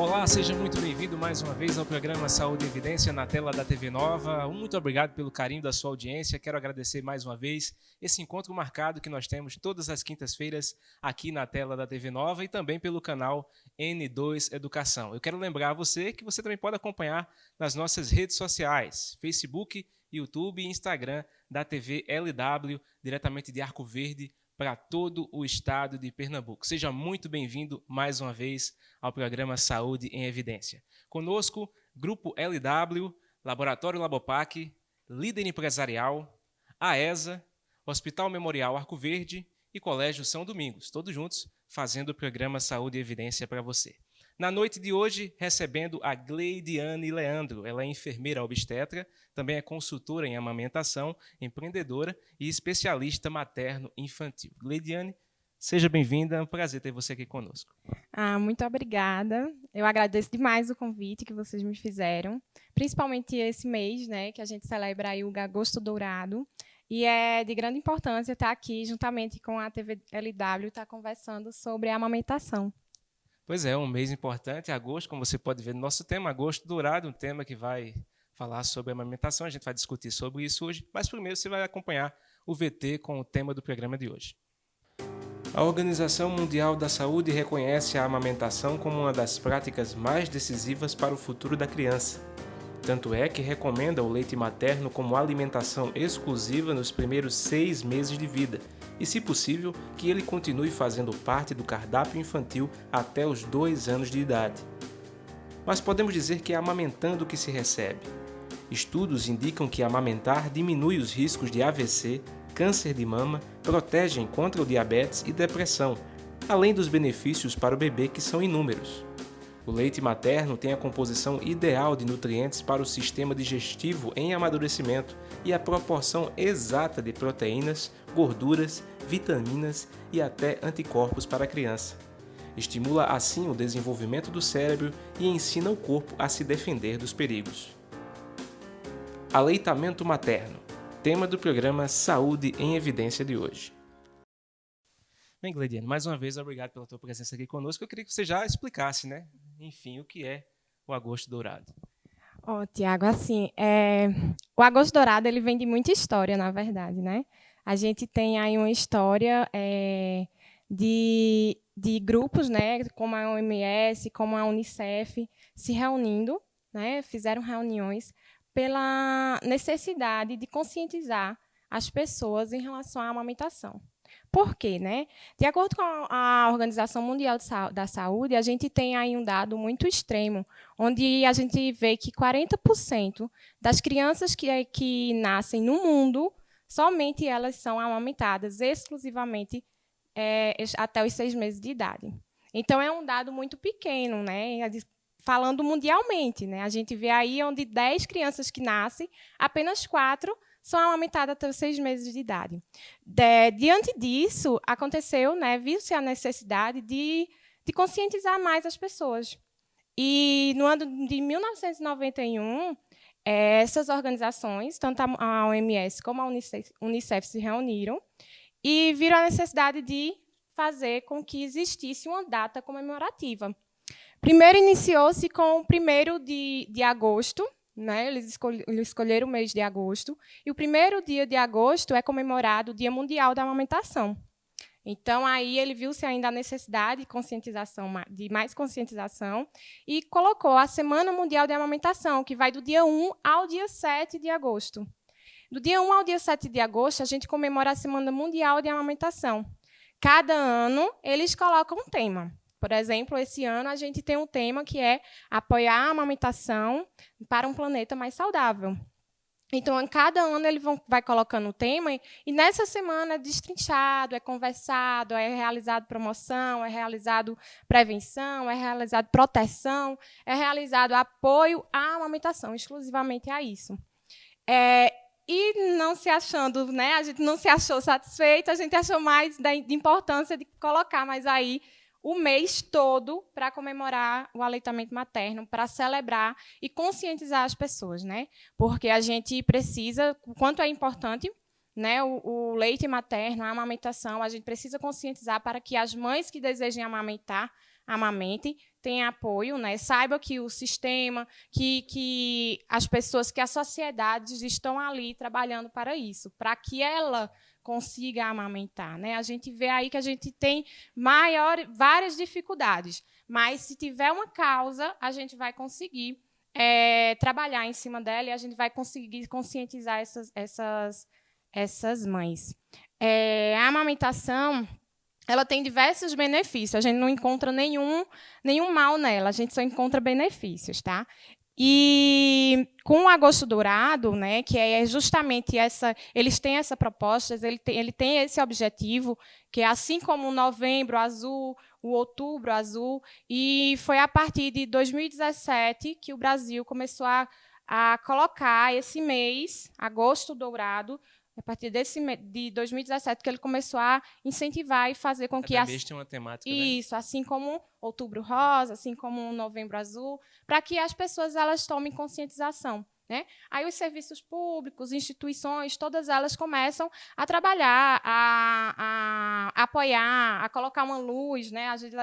Olá, seja muito bem-vindo mais uma vez ao programa Saúde e Evidência na tela da TV Nova. Muito obrigado pelo carinho da sua audiência. Quero agradecer mais uma vez esse encontro marcado que nós temos todas as quintas-feiras aqui na tela da TV Nova e também pelo canal N2 Educação. Eu quero lembrar a você que você também pode acompanhar nas nossas redes sociais, Facebook, YouTube e Instagram da TV LW, diretamente de Arco Verde, para todo o estado de Pernambuco. Seja muito bem-vindo mais uma vez ao programa Saúde em Evidência. Conosco, Grupo LW, Laboratório Labopac, Líder Empresarial, AESA, Hospital Memorial Arco Verde e Colégio São Domingos, todos juntos fazendo o programa Saúde em Evidência para você. Na noite de hoje, recebendo a Gleidiane Leandro. Ela é enfermeira obstetra, também é consultora em amamentação, empreendedora e especialista materno-infantil. Gleidiane, seja bem-vinda, é um prazer ter você aqui conosco. Muito obrigada. Eu agradeço demais o convite que vocês me fizeram, principalmente esse mês, né, que a gente celebra aí o Agosto Dourado. E é de grande importância estar aqui, juntamente com a TV LW, estar conversando sobre a amamentação. Pois é, um mês importante, agosto, como você pode ver no nosso tema, Agosto Dourado, um tema que vai falar sobre a amamentação, a gente vai discutir sobre isso hoje, mas primeiro você vai acompanhar o VT com o tema do programa de hoje. A Organização Mundial da Saúde reconhece a amamentação como uma das práticas mais decisivas para o futuro da criança. Tanto é que recomenda o leite materno como alimentação exclusiva nos primeiros 6 meses de vida e, se possível, que ele continue fazendo parte do cardápio infantil até os 2 anos de idade. Mas podemos dizer que é amamentando que se recebe. Estudos indicam que amamentar diminui os riscos de AVC, câncer de mama, protegem contra o diabetes e depressão, além dos benefícios para o bebê que são inúmeros. O leite materno tem a composição ideal de nutrientes para o sistema digestivo em amadurecimento e a proporção exata de proteínas, gorduras, vitaminas e até anticorpos para a criança. Estimula assim o desenvolvimento do cérebro e ensina o corpo a se defender dos perigos. Aleitamento materno, tema do programa Saúde em Evidência de hoje. Bem, Gleidiane, mais uma vez, obrigado pela tua presença aqui conosco. Eu queria que você já explicasse, né, enfim, o que é o Agosto Dourado. Tiago, assim, o Agosto Dourado ele vem de muita história, na verdade, né? A gente tem aí uma história de grupos, né, como a OMS, como a Unicef, se reunindo, né, fizeram reuniões pela necessidade de conscientizar as pessoas em relação à amamentação. Por quê, né? De acordo com a Organização Mundial da Saúde, a gente tem aí um dado muito extremo, onde a gente vê que 40% das crianças que nascem no mundo, somente elas são amamentadas exclusivamente até os 6 meses de idade. Então, é um dado muito pequeno, né? Falando mundialmente, né? A gente vê aí onde 10 crianças que nascem, apenas 4 são amamentadas até os 6 meses de idade. Diante disso, aconteceu, né, viu-se a necessidade de conscientizar mais as pessoas. E, no ano de 1991, essas organizações, tanto a OMS como a Unicef, se reuniram e viram a necessidade de fazer com que existisse uma data comemorativa. Primeiro, iniciou-se com o 1º de agosto, né? Eles escolheram o mês de agosto, e o primeiro dia de agosto é comemorado o Dia Mundial da Amamentação. Então, aí ele viu-se ainda a necessidade de mais conscientização e colocou a Semana Mundial de Amamentação, que vai do dia 1 ao dia 7 de agosto. Do dia 1 ao dia 7 de agosto, a gente comemora a Semana Mundial de Amamentação. Cada ano, eles colocam um tema. Por exemplo, esse ano a gente tem um tema que é apoiar a amamentação para um planeta mais saudável. Então, cada ano ele vai colocando o tema e nessa semana é destrinchado, é conversado, é realizado promoção, é realizado prevenção, é realizado proteção, é realizado apoio à amamentação, exclusivamente a isso. E não se achando, né, a gente não se achou satisfeito, a gente achou mais de importância de colocar mais aí o mês todo para comemorar o aleitamento materno, para celebrar e conscientizar as pessoas, né? Porque a gente precisa, o quanto é importante, né, o leite materno, a amamentação, a gente precisa conscientizar para que as mães que desejem amamentar, amamentem, tenha apoio, né? Saiba que o sistema, que as pessoas, que a sociedade estão ali trabalhando para isso, para que ela consiga amamentar, né? A gente vê aí que a gente tem várias dificuldades, mas se tiver uma causa, a gente vai conseguir trabalhar em cima dela e a gente vai conseguir conscientizar essas mães. A amamentação, ela tem diversos benefícios. A gente não encontra nenhum mal nela, a gente só encontra benefícios, tá? E com o Agosto Dourado, né, que é justamente eles têm essa proposta, ele tem esse objetivo, que é assim como o Novembro Azul, o Outubro Azul, e foi a partir de 2017 que o Brasil começou a colocar esse mês, Agosto Dourado, a partir de 2017, que ele começou a incentivar e fazer com que... Cada mês tem uma temática, isso, né? Assim como Outubro Rosa, assim como Novembro Azul, para que as pessoas elas tomem conscientização, né? Aí os serviços públicos, instituições, todas elas começam a trabalhar, a apoiar, a colocar uma luz, né? Às vezes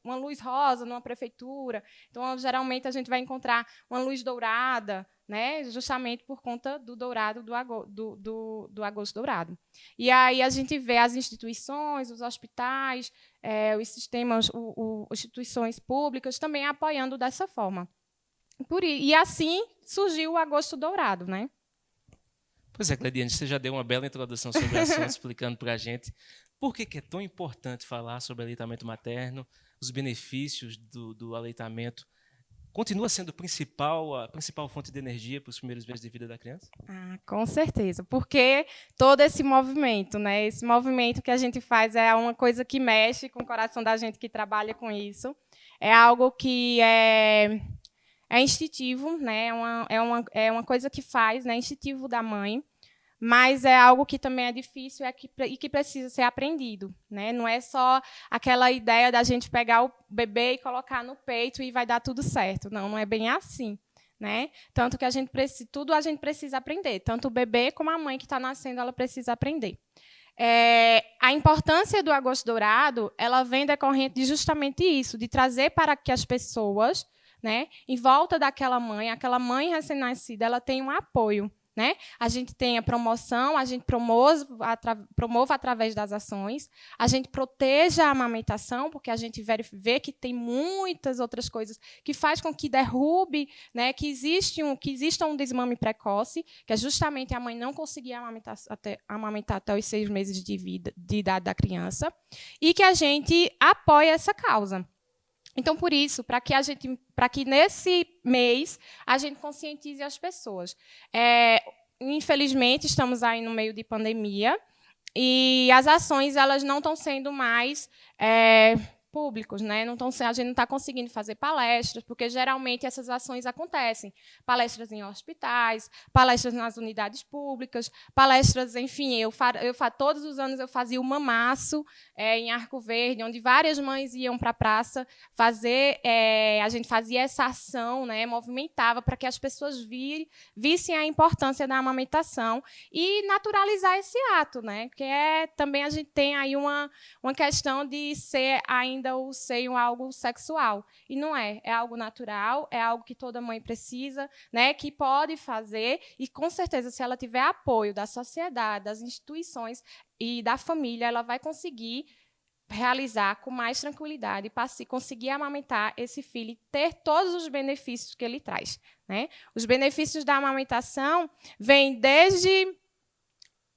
uma luz rosa numa prefeitura. Então, geralmente, a gente vai encontrar uma luz dourada, né, justamente por conta do dourado, do Agosto Dourado. E aí a gente vê as instituições, os hospitais, os sistemas, instituições públicas também apoiando dessa forma. E assim surgiu o Agosto Dourado, né? Pois é, Cleidiane, você já deu uma bela introdução sobre o assunto, explicando para a gente por que é tão importante falar sobre aleitamento materno, os benefícios do aleitamento. Continua sendo a principal fonte de energia para os primeiros meses de vida da criança? Com certeza, porque todo esse movimento, né, esse movimento que a gente faz é uma coisa que mexe com o coração da gente que trabalha com isso. É algo que é instintivo, né, é uma coisa que faz, né, instintivo da mãe, mas é algo que também é difícil e que precisa ser aprendido, né? Não é só aquela ideia da gente pegar o bebê e colocar no peito e vai dar tudo certo. Não é bem assim, né? Tanto que tudo a gente precisa aprender. Tanto o bebê como a mãe que está nascendo, ela precisa aprender. A importância do Agosto Dourado, ela vem decorrente de justamente isso, de trazer para que as pessoas, né, em volta daquela mãe recém-nascida, ela tenha um apoio. Né? A gente tem a promoção, a gente promove através das ações, a gente proteja a amamentação, porque a gente vê que tem muitas outras coisas que faz com que derrube, né, que exista um desmame precoce, que é justamente a mãe não conseguir amamentar até os 6 meses de idade da criança, e que a gente apoie essa causa. Então, por isso, para que nesse mês a gente conscientize as pessoas. Infelizmente, estamos aí no meio de pandemia e as ações elas não estão sendo mais públicos, né? A gente não está conseguindo fazer palestras, porque geralmente essas ações acontecem. Palestras em hospitais, palestras nas unidades públicas, palestras, enfim, todos os anos eu fazia o mamaço em Arco Verde, onde várias mães iam para a praça fazer, a gente fazia essa ação, né? Movimentava para que as pessoas vissem a importância da amamentação e naturalizar esse ato, né? Porque também a gente tem aí uma questão de ser ainda o seio algo sexual. E não é algo natural, é algo que toda mãe precisa, né, que pode fazer, e com certeza, se ela tiver apoio da sociedade, das instituições e da família, ela vai conseguir realizar com mais tranquilidade para conseguir amamentar esse filho e ter todos os benefícios que ele traz. Né? Os benefícios da amamentação vêm desde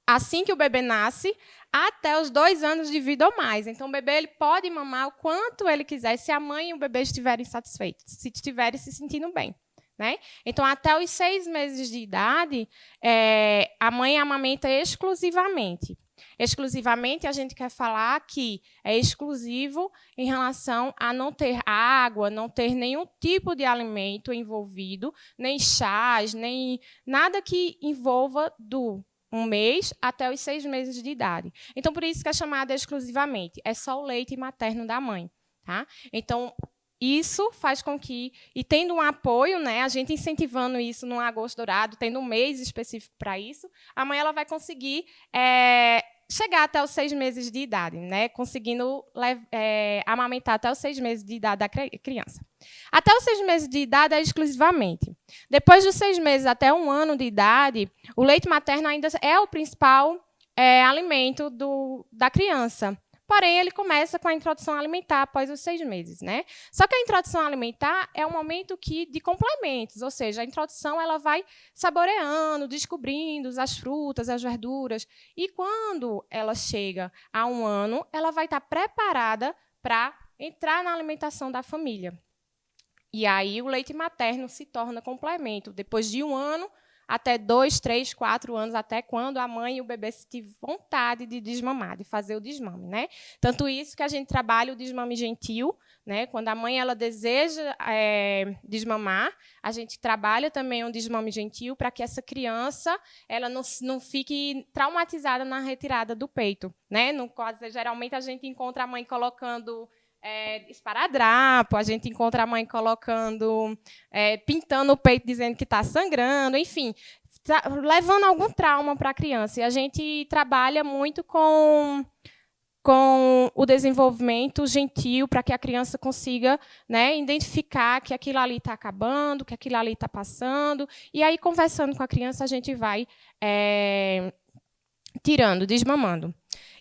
assim que o bebê nasce, até os 2 anos de vida ou mais. Então, o bebê ele pode mamar o quanto ele quiser, se a mãe e o bebê estiverem satisfeitos, se estiverem se sentindo bem. Né? Então, até os 6 meses de idade, a mãe amamenta exclusivamente. Exclusivamente, a gente quer falar que é exclusivo em relação a não ter água, não ter nenhum tipo de alimento envolvido, nem chás, nem nada que envolva do 1 mês até os 6 meses de idade. Então, por isso que é chamada exclusivamente. É só o leite materno da mãe. Tá? Então, isso faz com que, e tendo um apoio, né, a gente incentivando isso no Agosto Dourado, tendo um mês específico para isso, a mãe ela vai conseguir chegar até os 6 meses de idade, né? Conseguindo amamentar até os 6 meses de idade da criança. Até os 6 meses de idade é exclusivamente. Depois dos 6 meses até 1 ano de idade, o leite materno ainda é o principal alimento da criança. Porém, ele começa com a introdução alimentar após os 6 meses, né? Só que a introdução alimentar é um momento de complementos, ou seja, a introdução ela vai saboreando, descobrindo as frutas, as verduras, e quando ela chega a 1 ano, ela vai estar preparada para entrar na alimentação da família. E aí o leite materno se torna complemento. Depois de 1 ano, até 2, 3, 4 anos, até quando a mãe e o bebê tiverem vontade de desmamar, de fazer o desmame, né? Tanto isso que a gente trabalha o desmame gentil, né? Quando a mãe ela deseja desmamar, a gente trabalha também um desmame gentil para que essa criança ela não fique traumatizada na retirada do peito, né? No caso, geralmente a gente encontra a mãe colocando esparadrapo, a gente encontra a mãe colocando, pintando o peito, dizendo que está sangrando, enfim, levando algum trauma para a criança. E a gente trabalha muito com o desenvolvimento gentil para que a criança consiga, né, identificar que aquilo ali está acabando, que aquilo ali está passando. E aí, conversando com a criança, a gente vai tirando, desmamando.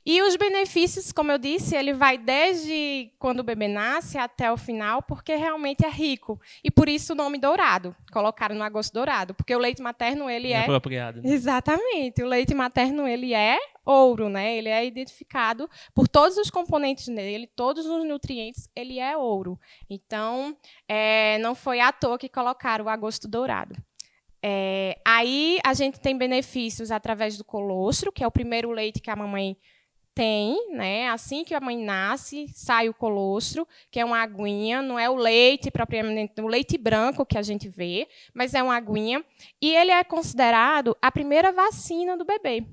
E os benefícios, como eu disse, ele vai desde quando o bebê nasce até o final, porque realmente é rico. E por isso o nome dourado. Colocaram no agosto dourado, porque o leite materno ele é apropriado. Né? Exatamente. O leite materno ele é ouro, né? Ele é identificado por todos os componentes dele, todos os nutrientes, ele é ouro. Então, não foi à toa que colocaram o agosto dourado. Aí a gente tem benefícios através do colostro, que é o primeiro leite que a mamãe tem, né? Assim que a mãe nasce, sai o colostro, que é uma aguinha, não é o leite propriamente, o leite branco que a gente vê, mas é uma aguinha, e ele é considerado a primeira vacina do bebê.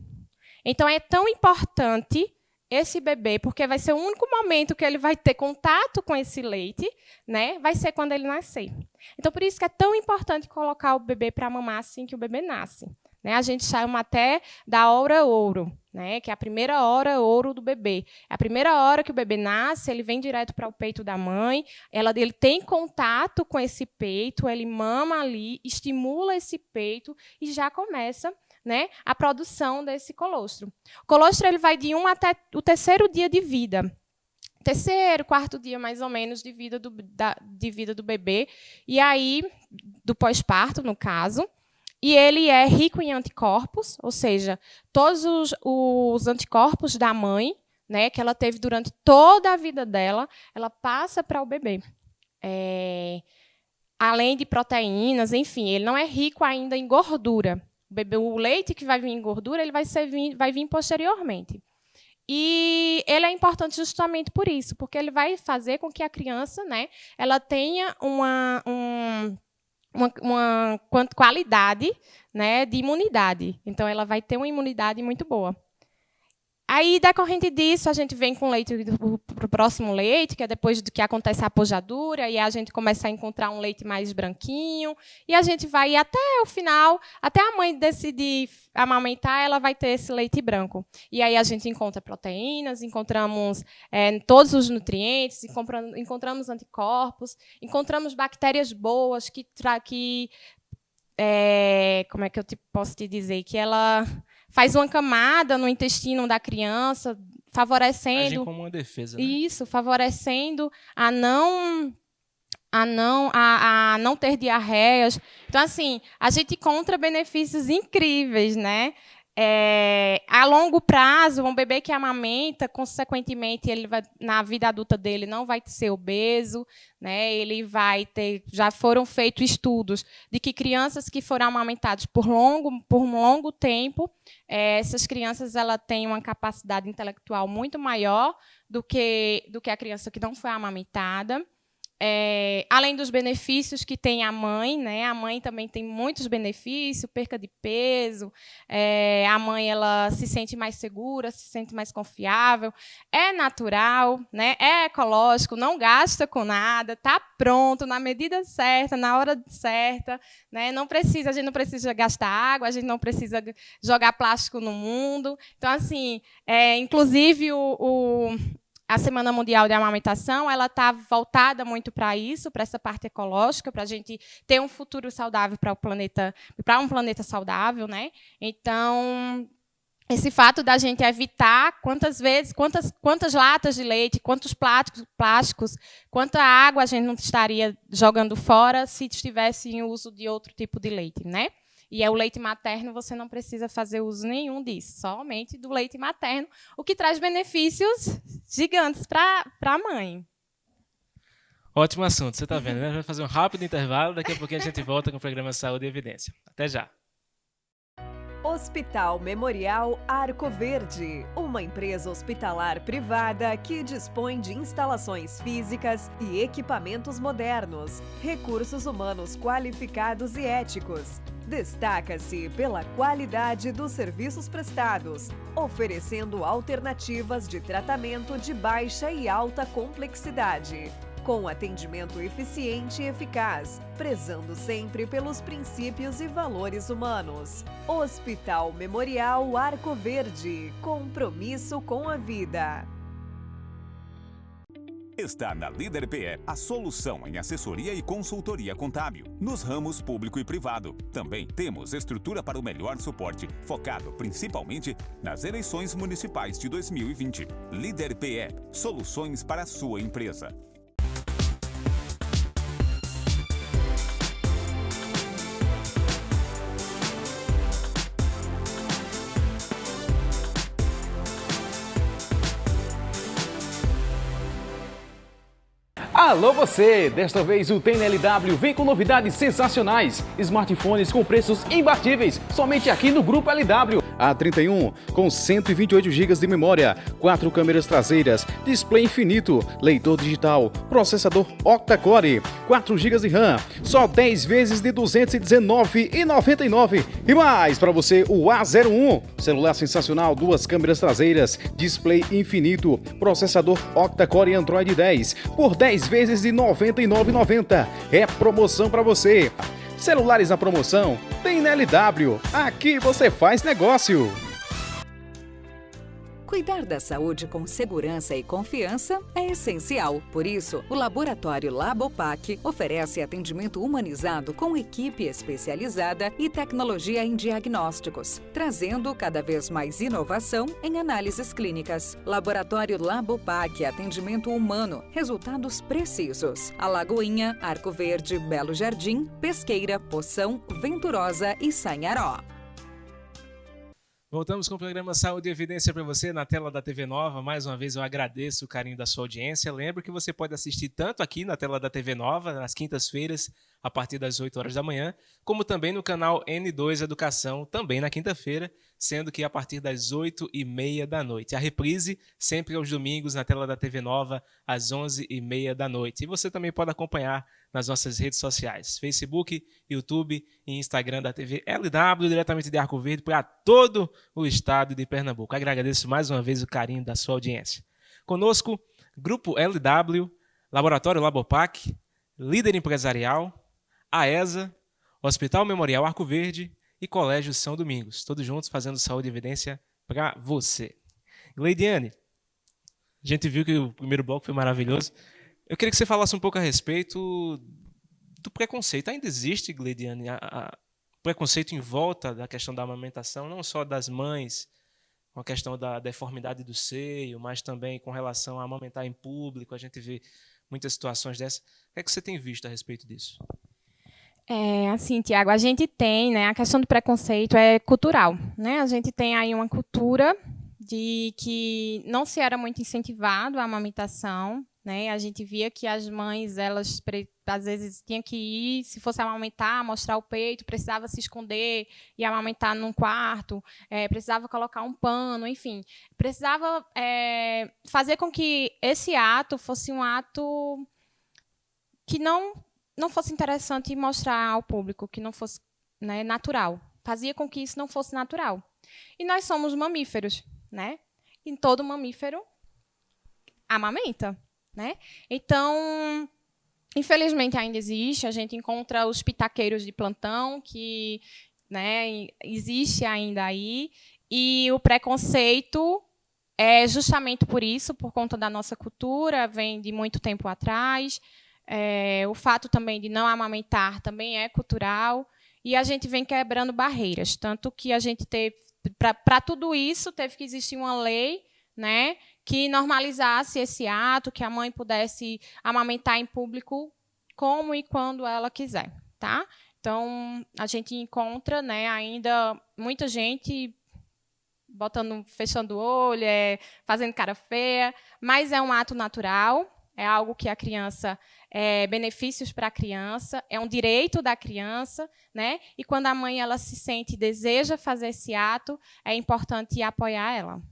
Então é tão importante esse bebê, porque vai ser o único momento que ele vai ter contato com esse leite, né? Vai ser quando ele nascer. Então por isso que é tão importante colocar o bebê para mamar assim que o bebê nasce. Né? A gente chama até da hora ouro, né? Que é a primeira hora ouro do bebê. É a primeira hora que o bebê nasce, ele vem direto para o peito da mãe, ele tem contato com esse peito, ele mama ali, estimula esse peito e já começa, né, a produção desse colostro. O colostro ele vai de 1 até o 3º dia de vida. 3º, 4º dia, mais ou menos, de vida do bebê. E aí, do pós-parto, no caso. E ele é rico em anticorpos, ou seja, todos os anticorpos da mãe, né, que ela teve durante toda a vida dela, ela passa para o bebê. Além de proteínas, enfim, ele não é rico ainda em gordura. O leite que vai vir em gordura, ele vai vir posteriormente. E ele é importante justamente por isso, porque ele vai fazer com que a criança, né, ela tenha uma qualidade, né, de imunidade. Então, ela vai ter uma imunidade muito boa. Aí, decorrente disso, a gente vem com o leite para o próximo leite, que é depois do que acontece a pojadura, e a gente começa a encontrar um leite mais branquinho, e a gente vai até o final, até a mãe decidir amamentar, ela vai ter esse leite branco. E aí a gente encontra proteínas, encontramos todos os nutrientes, encontramos anticorpos, encontramos bactérias boas como é que eu posso te dizer? Que ela faz uma camada no intestino da criança, favorecendo... Agem como uma defesa, né? Isso, favorecendo a não ter diarreias. Então, assim, a gente encontra benefícios incríveis, né? A longo prazo, um bebê que amamenta, consequentemente, ele vai, na vida adulta dele, não vai ser obeso, né? Ele vai ter, já foram feitos estudos de que crianças que foram amamentadas por um longo tempo, essas crianças ela têm uma capacidade intelectual muito maior do que a criança que não foi amamentada. além dos benefícios que tem a mãe, né? A mãe também tem muitos benefícios, perca de peso, a mãe ela se sente mais segura, se sente mais confiável, é natural, né? É ecológico, não gasta com nada, está pronto, na medida certa, na hora certa, né? A gente não precisa gastar água, a gente não precisa jogar plástico no mundo. Então, assim, inclusive a Semana Mundial de Amamentação, ela está voltada muito para isso, para essa parte ecológica, para a gente ter um futuro saudável para um planeta saudável, né? Então, esse fato da gente evitar quantas latas de leite, quantos plásticos, quanta água a gente não estaria jogando fora se estivesse em uso de outro tipo de leite, né? E o leite materno, você não precisa fazer uso nenhum disso, somente do leite materno, o que traz benefícios gigantes para a mãe. Ótimo assunto, você está vendo, né? Vai fazer um rápido intervalo, daqui a pouquinho a gente volta com o programa Saúde e Evidência. Até já. Hospital Memorial Arco Verde, uma empresa hospitalar privada que dispõe de instalações físicas e equipamentos modernos, recursos humanos qualificados e éticos. Destaca-se pela qualidade dos serviços prestados, oferecendo alternativas de tratamento de baixa e alta complexidade, com atendimento eficiente e eficaz, prezando sempre pelos princípios e valores humanos. Hospital Memorial Arco Verde, compromisso com a vida. Está na Líder PE a solução em assessoria e consultoria contábil, nos ramos público e privado. Também temos estrutura para o melhor suporte, focado principalmente nas eleições municipais de 2020. Líder PE, soluções para a sua empresa. Alô você! Desta vez o TNLW vem com novidades sensacionais. Smartphones com preços imbatíveis, somente aqui no Grupo LW. A31 com 128 GB de memória, 4 câmeras traseiras, display infinito, leitor digital, processador octa-core, 4 GB de RAM, só 10 vezes de R$ 219,99. E mais para você o A01, celular sensacional, 2 câmeras traseiras, display infinito, processador octa-core Android 10, por 10 vezes de R$ 99,90. É promoção para você. Celulares na promoção tem na LW. Aqui você faz negócio. Cuidar da saúde com segurança e confiança é essencial. Por isso, o Laboratório Labopac oferece atendimento humanizado com equipe especializada e tecnologia em diagnósticos, trazendo cada vez mais inovação em análises clínicas. Laboratório Labopac, atendimento humano, resultados precisos. Alagoinha, Arco Verde, Belo Jardim, Pesqueira, Poção, Venturosa e Sanharó. Voltamos com o programa Saúde e Evidência para você na tela da TV Nova. Mais uma vez eu agradeço o carinho da sua audiência. Lembro que você pode assistir tanto aqui na tela da TV Nova, nas quintas-feiras, a partir das 8 horas da manhã, como também no canal N2 Educação, também na quinta-feira, sendo que a partir das 8h30 da noite. A reprise sempre aos domingos na tela da TV Nova, às 11h30 da noite. E você também pode acompanhar nas nossas redes sociais, Facebook, YouTube e Instagram da TV LW, diretamente de Arco Verde, para todo o estado de Pernambuco. Agradeço mais uma vez o carinho da sua audiência. Conosco, Grupo LW, Laboratório Labopac, Líder Empresarial, AESA, Hospital Memorial Arco Verde e Colégio São Domingos. Todos juntos fazendo saúde e evidência para você. Gleidiane, a gente viu que o primeiro bloco foi maravilhoso. Eu queria que você falasse um pouco a respeito do preconceito. Ainda existe, Gleidiane, preconceito em volta da questão da amamentação, não só das mães, com a questão da deformidade do seio, mas também com relação a amamentar em público. A gente vê muitas situações dessas. O que é que você tem visto a respeito disso? Assim, Tiago, a gente tem, né, a questão do preconceito é cultural, né? A gente tem aí uma cultura de que não se era muito incentivado a amamentação, né? A gente via que as mães, elas às vezes tinham que ir, se fosse amamentar, mostrar o peito, precisava se esconder e amamentar num quarto, precisava colocar um pano, enfim, precisava fazer com que esse ato fosse um ato que não fosse interessante mostrar ao público, que não fosse, né, natural. Fazia com que isso não fosse natural. E nós somos mamíferos, né? E todo mamífero amamenta, né? Então, infelizmente ainda existe, a gente encontra os pitaqueiros de plantão, que, né, existe ainda aí, e o preconceito é justamente por isso, por conta da nossa cultura, vem de muito tempo atrás. O fato também de não amamentar também é cultural, e a gente vem quebrando barreiras, tanto que a gente teve, para tudo isso, teve que existir uma lei, né, que normalizasse esse ato, que a mãe pudesse amamentar em público como e quando ela quiser, tá? Então, a gente encontra, né, ainda muita gente fechando o olho, fazendo cara feia, mas é um ato natural, é algo que a criança, benefícios para a criança, é um direito da criança, né? E quando a mãe ela se sente e deseja fazer esse ato, é importante apoiar ela.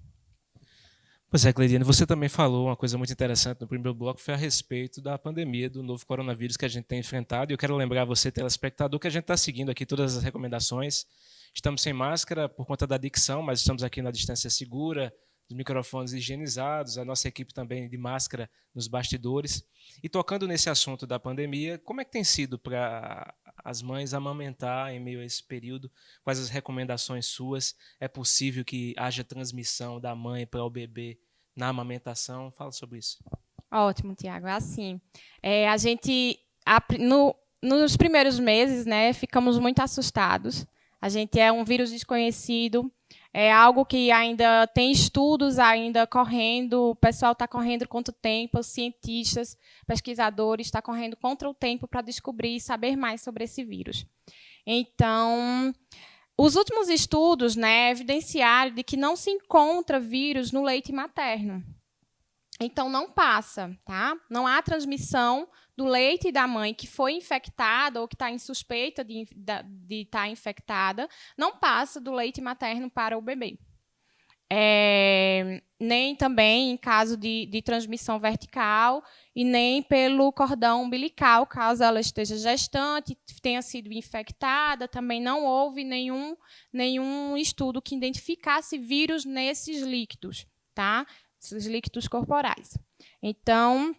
Pois é, Cleidiane, você também falou uma coisa muito interessante no primeiro bloco, foi a respeito da pandemia do novo coronavírus que a gente tem enfrentado. E eu quero lembrar você, telespectador, que a gente está seguindo aqui todas as recomendações. Estamos sem máscara por conta da dicção, mas estamos aqui na distância segura, os microfones higienizados, a nossa equipe também de máscara nos bastidores. E tocando nesse assunto da pandemia, como é que tem sido para as mães amamentar em meio a esse período? Quais as recomendações suas? É possível que haja transmissão da mãe para o bebê na amamentação? Fala sobre isso. Ótimo, Tiago. É assim, a gente, nos primeiros meses, né, ficamos muito assustados. A gente é um vírus desconhecido, é algo que ainda tem estudos ainda correndo, o pessoal está correndo contra o tempo, os cientistas, pesquisadores estão correndo contra o tempo para descobrir e saber mais sobre esse vírus. Então, os últimos estudos, né, evidenciaram de que não se encontra vírus no leite materno. Então, não passa, tá? Não há transmissão do leite da mãe que foi infectada ou que está em suspeita de estar infectada, não passa do leite materno para o bebê. Nem também em caso de transmissão vertical e nem pelo cordão umbilical, caso ela esteja gestante, tenha sido infectada, também não houve nenhum estudo que identificasse vírus nesses líquidos, tá? Esses líquidos corporais. Então,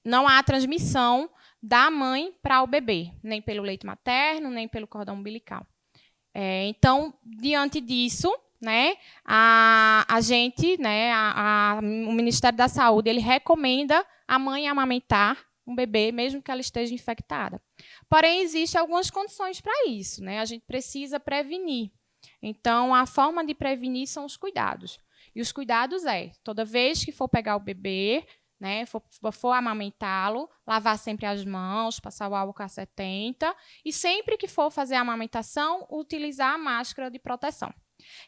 não há transmissão da mãe para o bebê, nem pelo leite materno, nem pelo cordão umbilical. Então, diante disso, né, a gente, né, o Ministério da Saúde, ele recomenda a mãe amamentar um bebê, mesmo que ela esteja infectada. Porém, existem algumas condições para isso, né? A gente precisa prevenir. Então, a forma de prevenir são os cuidados. E os cuidados toda vez que for pegar o bebê, né, for amamentá-lo, lavar sempre as mãos, passar o álcool a 70, e sempre que for fazer a amamentação, utilizar a máscara de proteção.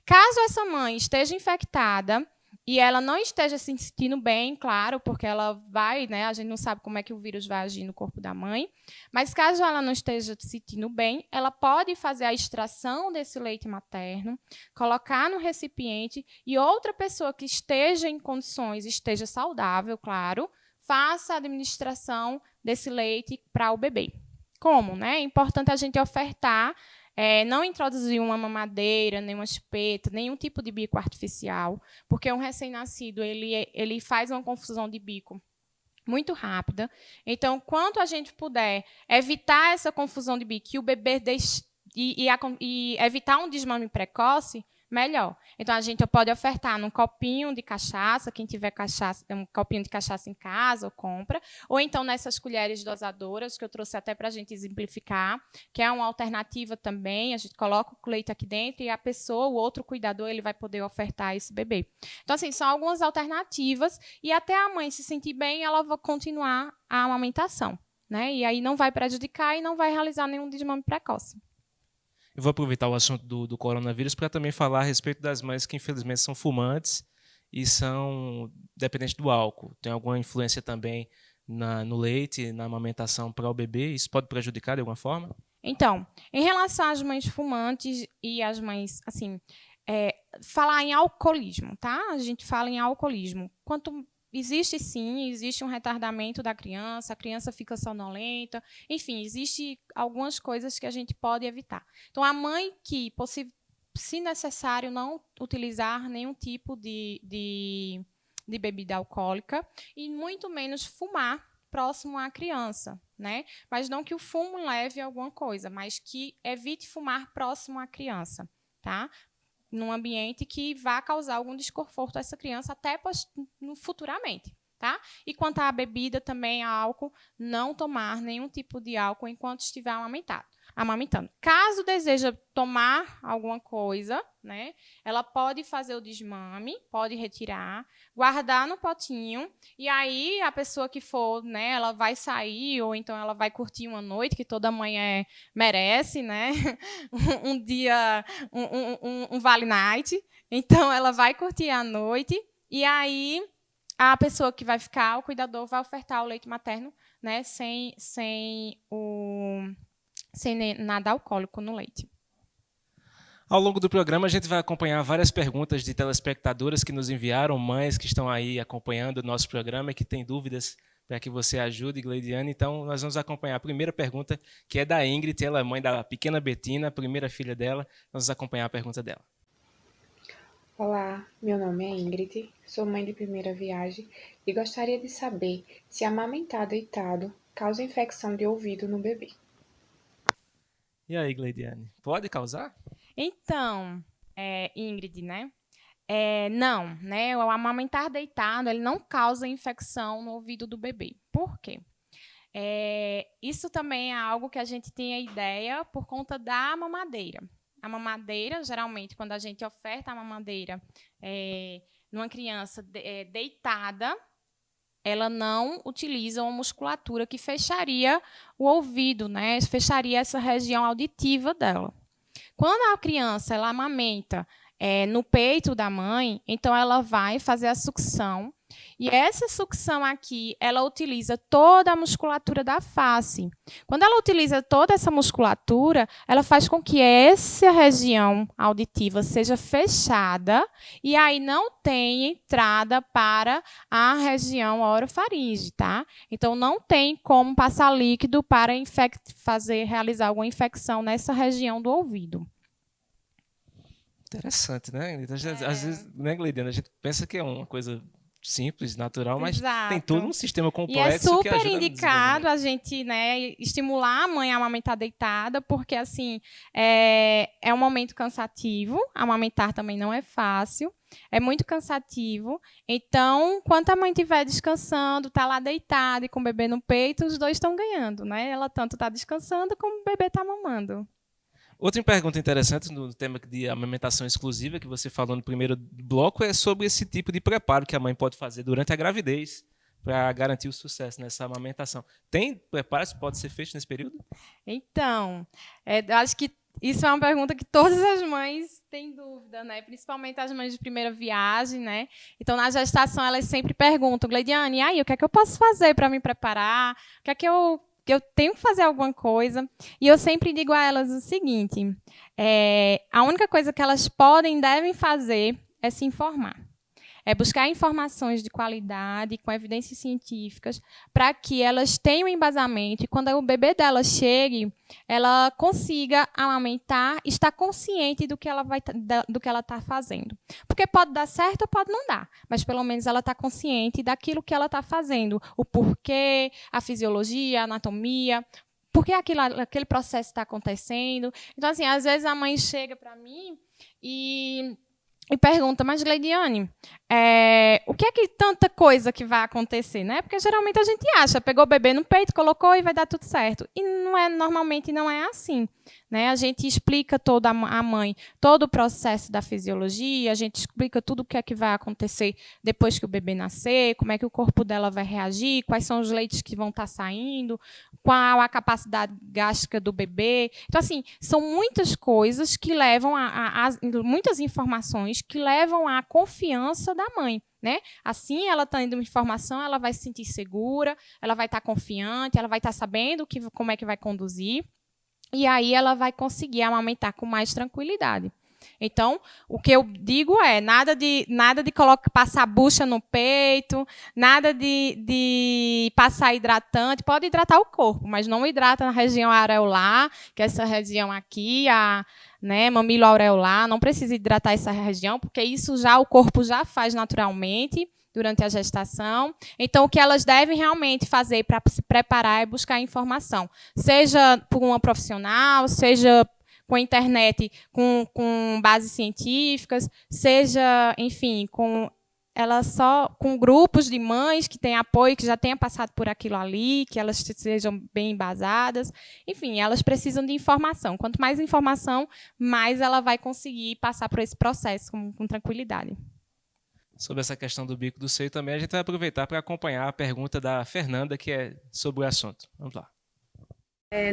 Caso essa mãe esteja infectada e ela não esteja se sentindo bem, claro, porque ela vai, né, a gente não sabe como é que o vírus vai agir no corpo da mãe, mas caso ela não esteja se sentindo bem, ela pode fazer a extração desse leite materno, colocar no recipiente e outra pessoa que esteja em condições, esteja saudável, claro, faça a administração desse leite para o bebê. Como, né? É importante a gente ofertar, não introduzir uma mamadeira, nem uma chupeta, nenhum tipo de bico artificial, porque um recém-nascido ele faz uma confusão de bico muito rápida. Então, quanto a gente puder evitar essa confusão de bico e o bebê e evitar um desmame precoce, melhor. Então, a gente pode ofertar num copinho de cachaça, quem tiver cachaça, um copinho de cachaça em casa, ou compra, ou então nessas colheres dosadoras, que eu trouxe até para a gente exemplificar, que é uma alternativa também, a gente coloca o leite aqui dentro e a pessoa, o outro cuidador, ele vai poder ofertar esse bebê. Então, assim, são algumas alternativas, e até a mãe se sentir bem, ela vai continuar a amamentação, né? E aí não vai prejudicar e não vai realizar nenhum desmame precoce. Eu vou aproveitar o assunto do coronavírus para também falar a respeito das mães que, infelizmente, são fumantes e são dependentes do álcool. Tem alguma influência também no leite, na amamentação para o bebê? Isso pode prejudicar de alguma forma? Então, em relação às mães fumantes e às mães, assim, falar em alcoolismo, tá? A gente fala em alcoolismo. Quanto existe sim, existe um retardamento da criança, a criança fica sonolenta, enfim, existe algumas coisas que a gente pode evitar. Então, a mãe que, se necessário, não utilizar nenhum tipo de bebida alcoólica e muito menos fumar próximo à criança, né? Mas não que o fumo leve a alguma coisa, mas que evite fumar próximo à criança, tá? Num ambiente que vá causar algum desconforto a essa criança até futuramente, tá? E quanto à bebida, também a álcool, não tomar nenhum tipo de álcool enquanto estiver amamentando. Caso deseja tomar alguma coisa, né, ela pode fazer o desmame, pode retirar, guardar no potinho, e aí a pessoa que for, né, ela vai sair, ou então ela vai curtir uma noite, que toda mãe merece, né, um dia, um Vale Night, então ela vai curtir a noite, e aí a pessoa que vai ficar, o cuidador, vai ofertar o leite materno, né, sem nada alcoólico no leite. Ao longo do programa, a gente vai acompanhar várias perguntas de telespectadoras que nos enviaram, mães que estão aí acompanhando o nosso programa e que têm dúvidas para que você ajude, Gleidiane. Então, nós vamos acompanhar a primeira pergunta, que é da Ingrid, ela é mãe da pequena Betina, a primeira filha dela. Vamos acompanhar a pergunta dela. Olá, meu nome é Ingrid, sou mãe de primeira viagem e gostaria de saber se amamentar deitado causa infecção de ouvido no bebê. E aí, Gleidiane, pode causar? Então, Ingrid, né? Não, né? O amamentar deitado ele não causa infecção no ouvido do bebê. Por quê? Isso também é algo que a gente tem a ideia por conta da mamadeira. A mamadeira, geralmente, quando a gente oferta a mamadeira numa criança deitada, ela não utiliza uma musculatura que fecharia o ouvido, né? Fecharia essa região auditiva dela. Quando a criança ela amamenta no peito da mãe, então ela vai fazer a sucção. E essa sucção aqui, ela utiliza toda a musculatura da face. Quando ela utiliza toda essa musculatura, ela faz com que essa região auditiva seja fechada e aí não tenha entrada para a região orofaringe, tá? Então, não tem como passar líquido para realizar alguma infecção nessa região do ouvido. Interessante, né? Às vezes, né, Gleidiane, a gente pensa que é uma coisa simples, natural, mas Exato. Tem todo um sistema complexo e é super que ajuda indicado a gente, né, estimular a mãe a amamentar deitada, porque assim é um momento cansativo, amamentar também não é fácil, é muito cansativo. Então, quando a mãe estiver descansando, está lá deitada e com o bebê no peito, os dois estão ganhando, né? Ela tanto está descansando como o bebê está mamando. Outra pergunta interessante no tema de amamentação exclusiva que você falou no primeiro bloco é sobre esse tipo de preparo que a mãe pode fazer durante a gravidez para garantir o sucesso nessa amamentação. Tem preparos que podem ser feitos nesse período? Então, eu acho que isso é uma pergunta que todas as mães têm dúvida, né? Principalmente as mães de primeira viagem, né? Então, na gestação, elas sempre perguntam, Gleidiane, e aí, o que é que eu posso fazer para me preparar? O que é que eu tenho que fazer alguma coisa? E eu sempre digo a elas o seguinte, a única coisa que elas podem e devem fazer é se informar. É buscar informações de qualidade, com evidências científicas, para que elas tenham embasamento e quando o bebê dela chegue, ela consiga amamentar e estar consciente do que ela está fazendo. Porque pode dar certo ou pode não dar, mas pelo menos ela está consciente daquilo que ela está fazendo, o porquê, a fisiologia, a anatomia, por que aquele processo está acontecendo. Então, assim, às vezes a mãe chega para mim e pergunta, mas Gleidiane, o que é que tanta coisa que vai acontecer, né? Porque geralmente a gente acha, pegou o bebê no peito, colocou e vai dar tudo certo. E normalmente não é assim, né? A gente explica toda a mãe, todo o processo da fisiologia, a gente explica tudo o que é que vai acontecer depois que o bebê nascer, como é que o corpo dela vai reagir, quais são os leites que vão estar saindo, qual a capacidade gástrica do bebê. Então, assim, são muitas coisas que levam muitas informações que levam à confiança da mãe, né? Assim, ela tendo informação, ela vai se sentir segura, ela vai estar confiante, ela vai estar sabendo como é que vai conduzir, e aí ela vai conseguir amamentar com mais tranquilidade. Então, o que eu digo é nada de passar bucha no peito, nada de passar hidratante. Pode hidratar o corpo, mas não hidrata na região areolar, que é essa região aqui, mamilo areolar. Não precisa hidratar essa região, porque isso já o corpo já faz naturalmente durante a gestação. Então, o que elas devem realmente fazer para se preparar é buscar informação, seja por uma profissional, seja com a internet, com bases científicas, seja, enfim, com grupos de mães que têm apoio, que já tenham passado por aquilo ali, que elas sejam bem embasadas. Enfim, elas precisam de informação. Quanto mais informação, mais ela vai conseguir passar por esse processo com tranquilidade. Sobre essa questão do bico do seio também, a gente vai aproveitar para acompanhar a pergunta da Fernanda, que é sobre o assunto. Vamos lá.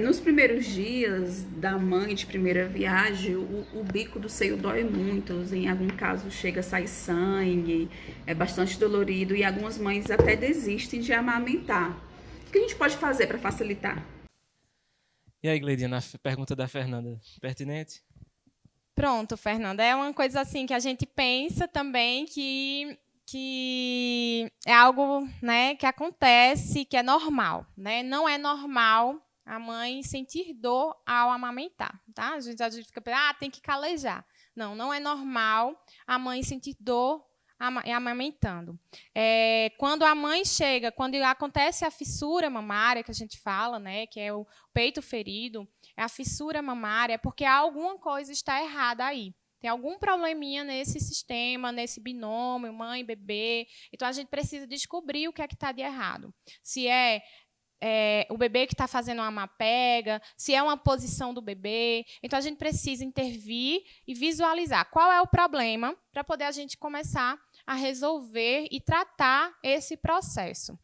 Nos primeiros dias da mãe de primeira viagem, o bico do seio dói muito. Em algum caso chega a sair sangue, é bastante dolorido e algumas mães até desistem de amamentar. O que a gente pode fazer para facilitar? E aí, Gleidina, a pergunta da Fernanda, pertinente? Pronto, Fernanda. É uma coisa assim que a gente pensa também que é algo, né, que acontece, que é normal, né? Não é normal a mãe sentir dor ao amamentar, tá? A gente fica pensando, tem que calejar. Não é normal a mãe sentir dor amamentando. Quando a mãe chega, quando acontece a fissura mamária, que a gente fala, né, que é o peito ferido, a fissura mamária, é porque alguma coisa está errada aí. Tem algum probleminha nesse sistema, nesse binômio, mãe, bebê. Então, a gente precisa descobrir o que é que está de errado. Se é o bebê que está fazendo uma má pega, se é uma posição do bebê. Então, a gente precisa intervir e visualizar qual é o problema para poder a gente começar a resolver e tratar esse processo.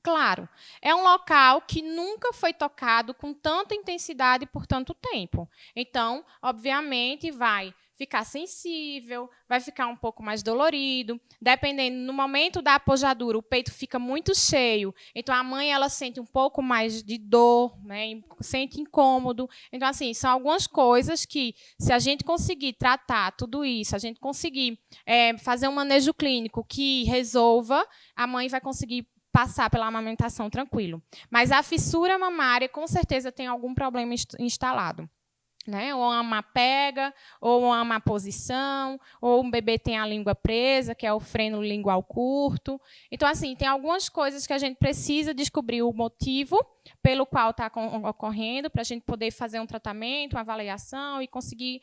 Claro, é um local que nunca foi tocado com tanta intensidade por tanto tempo. Então, obviamente, vai ficar sensível, vai ficar um pouco mais dolorido. Dependendo, no momento da apojadura, o peito fica muito cheio. Então, a mãe ela sente um pouco mais de dor, né, sente incômodo. Então, assim, são algumas coisas que, se a gente conseguir tratar tudo isso, a gente conseguir fazer um manejo clínico que resolva, a mãe vai conseguir passar pela amamentação tranquilo. Mas a fissura mamária, com certeza, tem algum problema instalado. Né? Ou uma má pega, ou uma má posição, ou um bebê tem a língua presa, que é o freno lingual curto. Então, assim, tem algumas coisas que a gente precisa descobrir o motivo pelo qual está ocorrendo, para a gente poder fazer um tratamento, uma avaliação e conseguir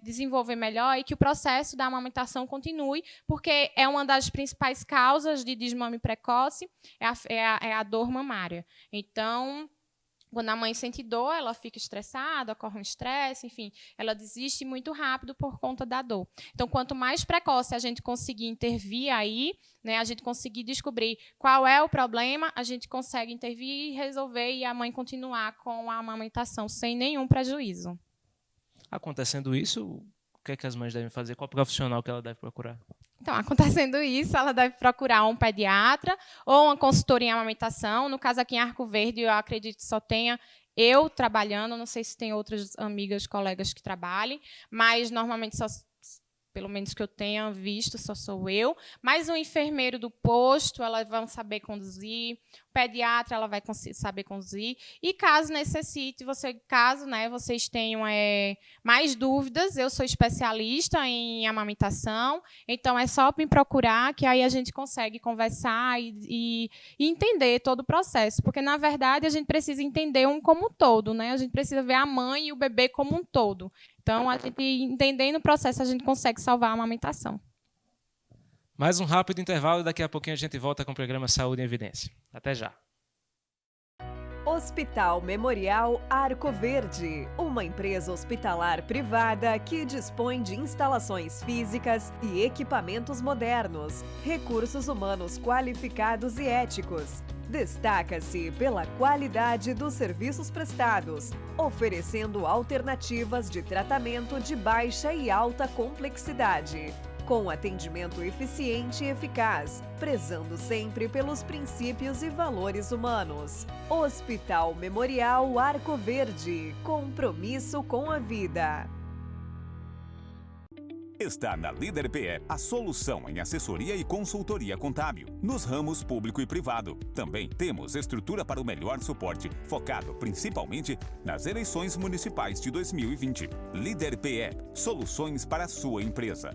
desenvolver melhor e que o processo da amamentação continue, porque é uma das principais causas de desmame precoce, é a dor mamária. Então, quando a mãe sente dor, ela fica estressada, ocorre um estresse, enfim, ela desiste muito rápido por conta da dor. Então, quanto mais precoce a gente conseguir intervir aí, né, a gente conseguir descobrir qual é o problema, a gente consegue intervir e resolver e a mãe continuar com a amamentação sem nenhum prejuízo. Acontecendo isso, o que é que as mães devem fazer? Qual profissional que ela deve procurar? Então, acontecendo isso, ela deve procurar um pediatra ou uma consultoria em amamentação. No caso, aqui em Arco Verde, eu acredito que só tenha eu trabalhando. Não sei se tem outras amigas, colegas que trabalhem, mas normalmente, pelo menos que eu tenha visto, só sou eu. Mas o enfermeiro do posto, elas vão saber conduzir. O pediatra, ela vai saber conduzir. E caso necessite, vocês tenham mais dúvidas, eu sou especialista em amamentação, então é só me procurar, que aí a gente consegue conversar e entender todo o processo. Porque, na verdade, a gente precisa entender um como um todo, né? A gente precisa ver a mãe e o bebê como um todo. Então, a gente, entendendo o processo, a gente consegue salvar a amamentação. Mais um rápido intervalo e daqui a pouquinho a gente volta com o programa Saúde em Evidência. Até já. Hospital Memorial Arco Verde, uma empresa hospitalar privada que dispõe de instalações físicas e equipamentos modernos, recursos humanos qualificados e éticos. Destaca-se pela qualidade dos serviços prestados, oferecendo alternativas de tratamento de baixa e alta complexidade, com atendimento eficiente e eficaz, prezando sempre pelos princípios e valores humanos. Hospital Memorial Arco Verde, compromisso com a vida. está na Líder PE, a solução em assessoria e consultoria contábil, nos ramos público e privado. Também temos estrutura para o melhor suporte, focado principalmente nas eleições municipais de 2020. Líder PE, soluções para a sua empresa.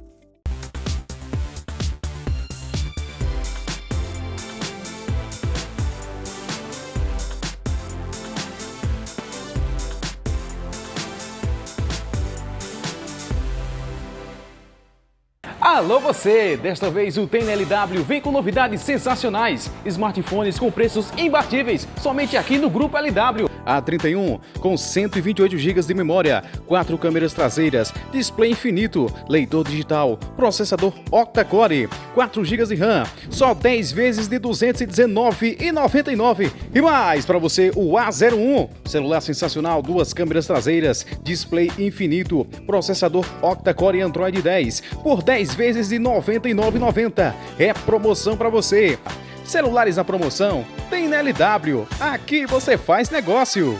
Alô você! Desta vez o TNLW vem com novidades sensacionais. Smartphones com preços imbatíveis, somente aqui no Grupo LW. A31 com 128 GB de memória, 4 câmeras traseiras, display infinito, leitor digital, processador octa-core, 4 GB de RAM, só 10 vezes de R$ 219,99. E mais para você o A01, celular sensacional, 2 câmeras traseiras, display infinito, processador octa-core Android 10, por 10 vezes de R$ 99,90. É promoção para você. Celulares na promoção tem na LW. Aqui você faz negócio.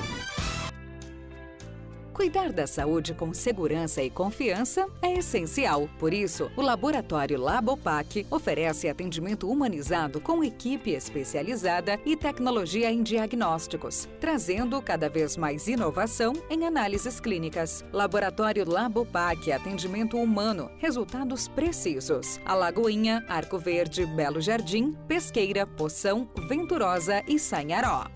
Cuidar da saúde com segurança e confiança é essencial. Por isso, o Laboratório Labopac oferece atendimento humanizado com equipe especializada e tecnologia em diagnósticos, trazendo cada vez mais inovação em análises clínicas. Laboratório Labopac, atendimento humano, resultados precisos. Alagoinha, Arco Verde, Belo Jardim, Pesqueira, Poção, Venturosa e Sanharó.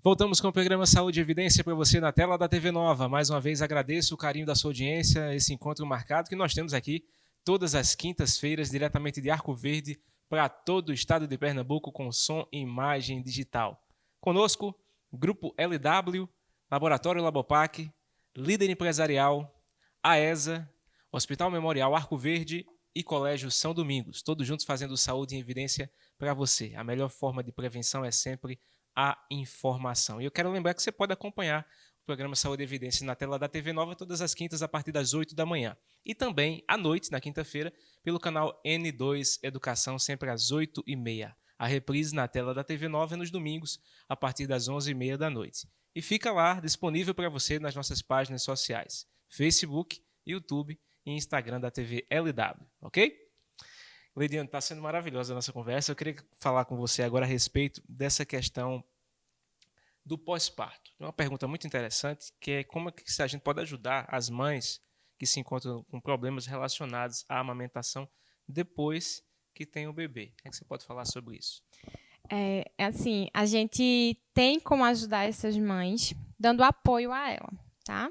Voltamos com o programa Saúde e Evidência para você na tela da TV Nova. Mais uma vez agradeço o carinho da sua audiência, esse encontro marcado que nós temos aqui todas as quintas-feiras, diretamente de Arco Verde, para todo o estado de Pernambuco, com som e imagem digital. Conosco, Grupo LW, Laboratório Labopac, Líder Empresarial, AESA, Hospital Memorial Arco Verde e Colégio São Domingos, todos juntos fazendo saúde em evidência para você. A melhor forma de prevenção é sempre a informação. E eu quero lembrar que você pode acompanhar o programa Saúde e Evidência na tela da TV Nova todas as quintas a partir das 8 da manhã. E também à noite, na quinta-feira, pelo canal N2 Educação, sempre às 8h30. A reprise na tela da TV Nova é nos domingos, a partir das 11h30 da noite. E fica lá, disponível para você nas nossas páginas sociais, Facebook, YouTube e Instagram da TV LW, ok? Leidiane, está sendo maravilhosa a nossa conversa. Eu queria falar com você agora a respeito dessa questão do pós-parto. Uma pergunta muito interessante, que é como que a gente pode ajudar as mães que se encontram com problemas relacionados à amamentação depois que tem o bebê. O que você pode falar sobre isso? Assim, a gente tem como ajudar essas mães dando apoio a ela, tá?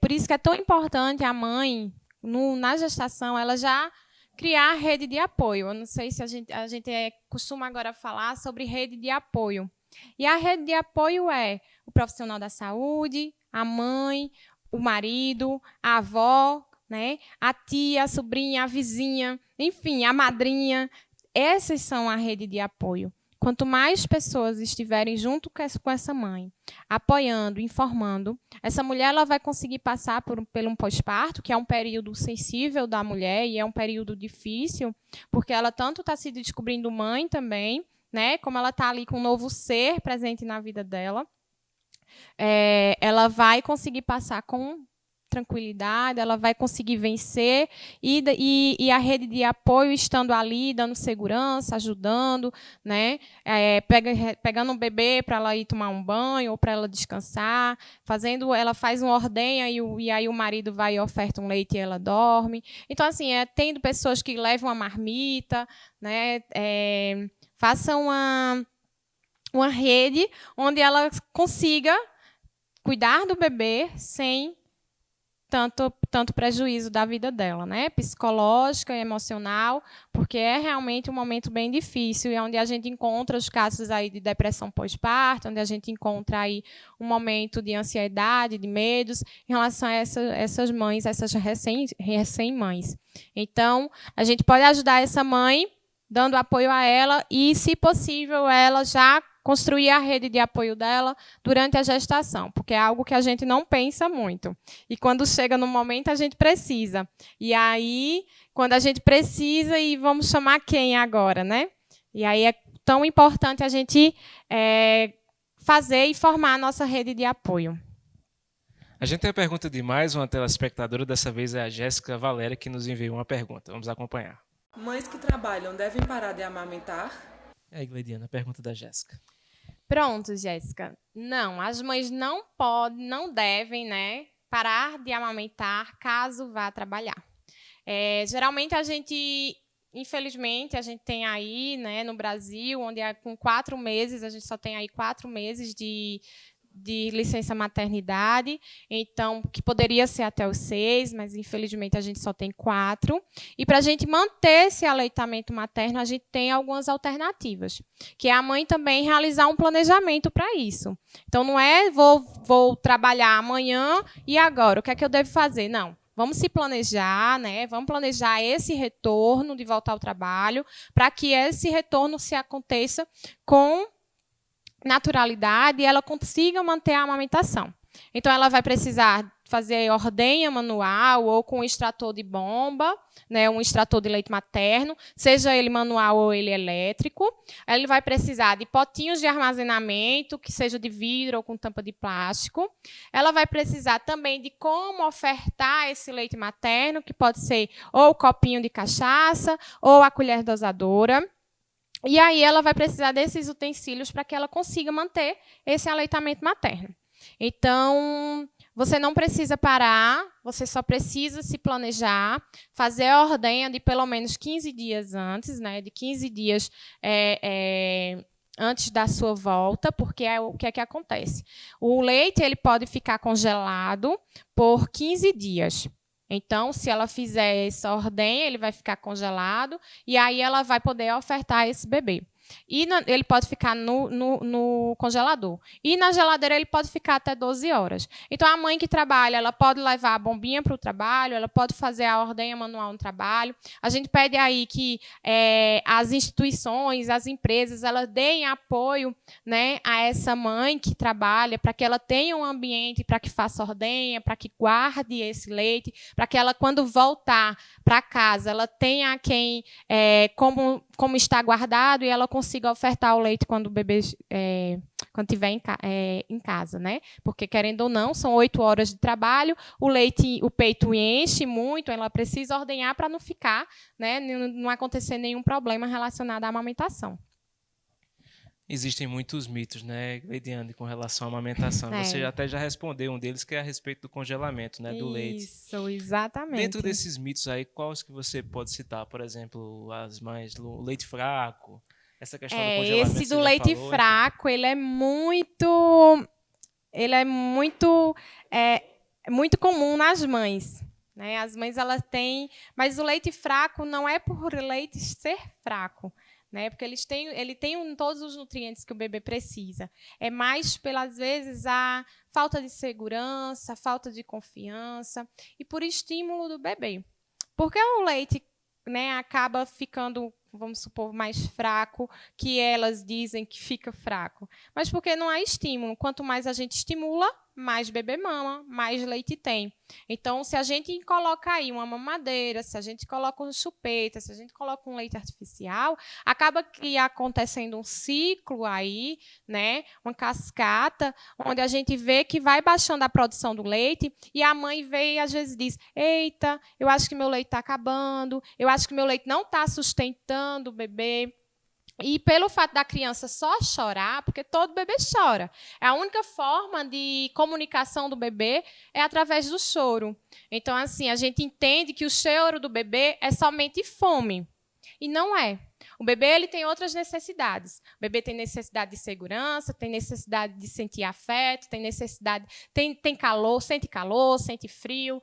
Por isso que é tão importante a mãe, na gestação, ela já criar rede de apoio. Eu não sei se a gente costuma agora falar sobre rede de apoio. E a rede de apoio é o profissional da saúde, a mãe, o marido, a avó, né? A tia, a sobrinha, a vizinha, enfim, a madrinha. Essas são a rede de apoio. Quanto mais pessoas estiverem junto com essa mãe, apoiando, informando, essa mulher ela vai conseguir passar por um pós-parto, que é um período sensível da mulher e é um período difícil, porque ela tanto está se descobrindo mãe também, né, como ela está ali com um novo ser presente na vida dela. Ela vai conseguir passar com tranquilidade, ela vai conseguir vencer e a rede de apoio estando ali, dando segurança, ajudando, né? Pegando um bebê para ela ir tomar um banho ou para ela descansar, ela faz uma ordenha e aí o marido vai e oferta um leite e ela dorme. Então, assim, tendo pessoas que levam a marmita, né? Faça uma rede onde ela consiga cuidar do bebê sem tanto prejuízo da vida dela, né? Psicológica e emocional, porque é realmente um momento bem difícil e onde a gente encontra os casos aí de depressão pós-parto, onde a gente encontra aí um momento de ansiedade, de medos em relação a essas mães, essas recém-mães. Então, a gente pode ajudar essa mãe dando apoio a ela e, se possível, ela já construir a rede de apoio dela durante a gestação, porque é algo que a gente não pensa muito. E quando chega no momento, a gente precisa. E aí, quando a gente precisa, e vamos chamar quem agora, né? E aí é tão importante a gente fazer e formar a nossa rede de apoio. A gente tem a pergunta de mais uma telespectadora, dessa vez é a Jéssica Valéria, que nos enviou uma pergunta. Vamos acompanhar. Mães que trabalham devem parar de amamentar? É, Gleidiana, a pergunta da Jéssica. Pronto, Jéssica. Não, as mães não podem, não devem, né, parar de amamentar caso vá trabalhar. Geralmente infelizmente, a gente tem aí, né, no Brasil, onde com 4 meses, a gente só tem aí 4 meses de licença maternidade, então, que poderia ser até os 6, mas infelizmente a gente só tem 4. E para a gente manter esse aleitamento materno, a gente tem algumas alternativas, que é a mãe também realizar um planejamento para isso. Então, não é vou trabalhar amanhã e agora, o que é que eu devo fazer? Não. Vamos se planejar, né? Vamos planejar esse retorno de voltar ao trabalho, para que esse retorno se aconteça com naturalidade e ela consiga manter a amamentação. Então, ela vai precisar fazer ordenha manual ou com extrator de bomba, né, um extrator de leite materno, seja ele manual ou ele elétrico. Ele vai precisar de potinhos de armazenamento, que seja de vidro ou com tampa de plástico. Ela vai precisar também de como ofertar esse leite materno, que pode ser ou o copinho de cachaça ou a colher dosadora. E aí ela vai precisar desses utensílios para que ela consiga manter esse aleitamento materno. Então, você não precisa parar, você só precisa se planejar, fazer a ordenha de pelo menos 15 dias antes, né, de 15 dias antes da sua volta, porque o que é que acontece? O leite ele pode ficar congelado por 15 dias. Então, se ela fizer essa ordenha, ele vai ficar congelado e aí ela vai poder ofertar esse bebê. E ele pode ficar no congelador. E na geladeira ele pode ficar até 12 horas. Então, a mãe que trabalha, ela pode levar a bombinha para o trabalho, ela pode fazer a ordenha manual no trabalho. A gente pede aí que as instituições, as empresas, elas deem apoio, né, a essa mãe que trabalha, para que ela tenha um ambiente para que faça ordenha, para que guarde esse leite, para que ela, quando voltar para casa, ela tenha quem, como está guardado e ela consiga ofertar o leite quando o bebê quando estiver em casa, né? Porque, querendo ou não, são 8 horas de trabalho, o peito enche muito, ela precisa ordenhar para não ficar, né, não acontecer nenhum problema relacionado à amamentação. Existem muitos mitos, né, Gleidiane, com relação à amamentação. Você até já respondeu um deles, que é a respeito do congelamento, né, do leite. Isso, exatamente. Dentro desses mitos aí, quais que você pode citar? Por exemplo, as mães, o leite fraco, essa questão do congelamento. Esse do leite fraco, ele é muito comum nas mães. Né? As mães, elas têm... Mas o leite fraco não é por leite ser fraco, né? Porque ele tem todos os nutrientes que o bebê precisa. É mais, pelas vezes, a falta de segurança, a falta de confiança e por estímulo do bebê. Porque o leite, né, acaba ficando, vamos supor, mais fraco, que elas dizem que fica fraco. Mas porque não há estímulo. Quanto mais a gente estimula, mais bebê mama, mais leite tem. Então, se a gente coloca aí uma mamadeira, se a gente coloca um chupeta, se a gente coloca um leite artificial, acaba que acontecendo um ciclo aí, né, uma cascata, onde a gente vê que vai baixando a produção do leite e a mãe vê e às vezes diz: eita, eu acho que meu leite está acabando, eu acho que meu leite não está sustentando o bebê. E pelo fato da criança só chorar, porque todo bebê chora, a única forma de comunicação do bebê é através do choro. Então, assim, a gente entende que o choro do bebê é somente fome. E não é. O bebê ele tem outras necessidades. O bebê tem necessidade de segurança, tem necessidade de sentir afeto, tem necessidade, tem calor, sente frio,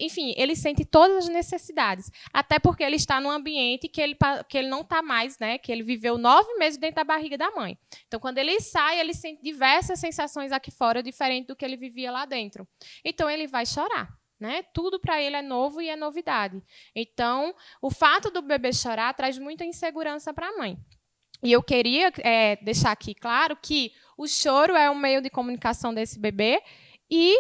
enfim, ele sente todas as necessidades. Até porque ele está num ambiente que ele não está mais, né? Que ele viveu 9 meses dentro da barriga da mãe. Então, quando ele sai, ele sente diversas sensações aqui fora, diferente do que ele vivia lá dentro. Então, ele vai chorar. Né? Tudo para ele é novo e é novidade. Então, o fato do bebê chorar traz muita insegurança para a mãe. E eu queria deixar aqui claro que o choro é um meio de comunicação desse bebê e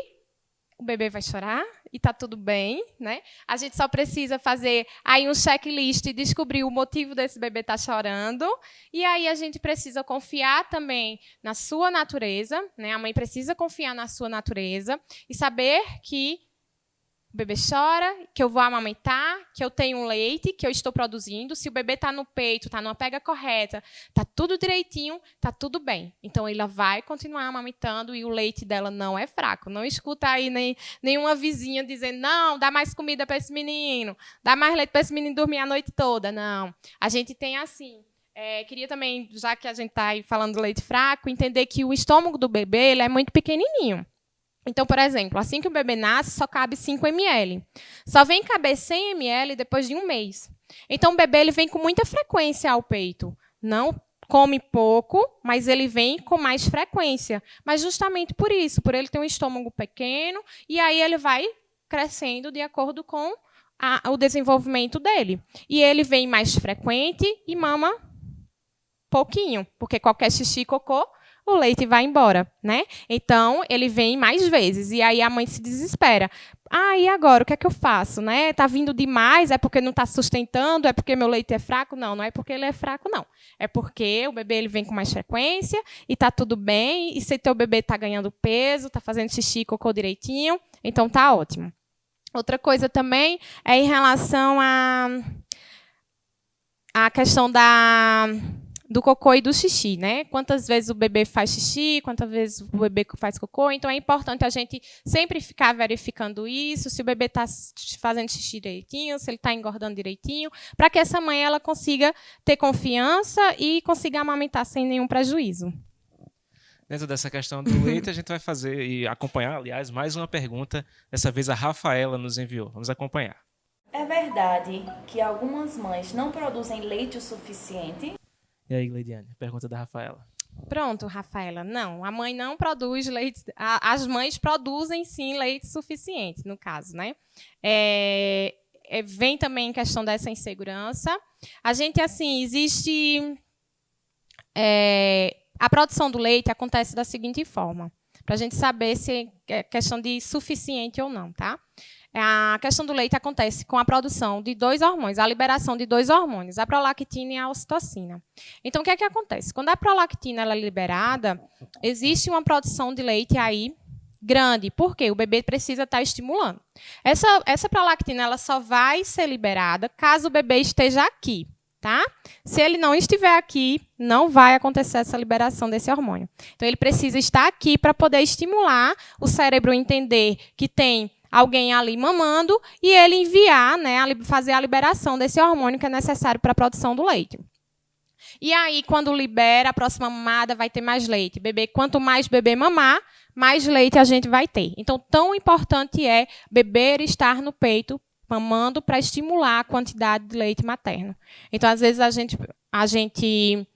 o bebê vai chorar e está tudo bem, né? A gente só precisa fazer aí um checklist e descobrir o motivo desse bebê estar chorando. E aí a gente precisa confiar também na sua natureza, né? A mãe precisa confiar na sua natureza e saber que o bebê chora, que eu vou amamentar, que eu tenho um leite, que eu estou produzindo. Se o bebê está no peito, está numa pega correta, está tudo direitinho, está tudo bem. Então, ela vai continuar amamentando e o leite dela não é fraco. Não escuta aí nenhuma vizinha dizendo, não, dá mais comida para esse menino, dá mais leite para esse menino dormir a noite toda. Não. A gente tem assim... queria também, já que a gente está aí falando do leite fraco, entender que o estômago do bebê ele é muito pequenininho. Então, por exemplo, assim que o bebê nasce, só cabe 5 ml. Só vem caber 100 ml depois de 1 mês. Então, o bebê ele vem com muita frequência ao peito. Não come pouco, mas ele vem com mais frequência. Mas justamente por isso, por ele ter um estômago pequeno, e aí ele vai crescendo de acordo com o desenvolvimento dele. E ele vem mais frequente e mama pouquinho, porque qualquer xixi e cocô, o leite vai embora, né? Então, ele vem mais vezes. E aí a mãe se desespera. E agora? O que é que eu faço? Né? Tá vindo demais? É porque não está sustentando? É porque meu leite é fraco? Não, não é porque ele é fraco, não. É porque o bebê ele vem com mais frequência e está tudo bem. E se teu bebê está ganhando peso, está fazendo xixi e cocô direitinho, então tá ótimo. Outra coisa também é em relação à questão do cocô e do xixi, né? Quantas vezes o bebê faz xixi, quantas vezes o bebê faz cocô. Então, é importante a gente sempre ficar verificando isso, se o bebê está fazendo xixi direitinho, se ele está engordando direitinho, para que essa mãe ela consiga ter confiança e consiga amamentar sem nenhum prejuízo. Dentro dessa questão do leite, a gente vai fazer e acompanhar, aliás, mais uma pergunta. Dessa vez a Rafaela nos enviou. Vamos acompanhar. É verdade que algumas mães não produzem leite o suficiente? E aí, Gleidiane, pergunta da Rafaela. Pronto, Rafaela. Não, a mãe não produz leite. As mães produzem, sim, leite suficiente, no caso, né? Vem também em questão dessa insegurança. A gente, assim, existe... a produção do leite acontece da seguinte forma, para a gente saber se é questão de suficiente ou não, tá? A questão do leite acontece com a produção de 2 hormônios, a liberação de 2 hormônios, a prolactina e a ocitocina. Então, o que é que acontece? Quando a prolactina ela é liberada, existe uma produção de leite aí grande. Por quê? O bebê precisa estar estimulando. Essa prolactina ela só vai ser liberada caso o bebê esteja aqui. Tá? Se ele não estiver aqui, não vai acontecer essa liberação desse hormônio. Então, ele precisa estar aqui para poder estimular o cérebro a entender que tem alguém ali mamando e ele enviar, né, fazer a liberação desse hormônio que é necessário para a produção do leite. E aí, quando libera, a próxima mamada vai ter mais leite. Quanto mais bebê mamar, mais leite a gente vai ter. Então, tão importante é beber e estar no peito mamando para estimular a quantidade de leite materno. Então, às vezes, a gente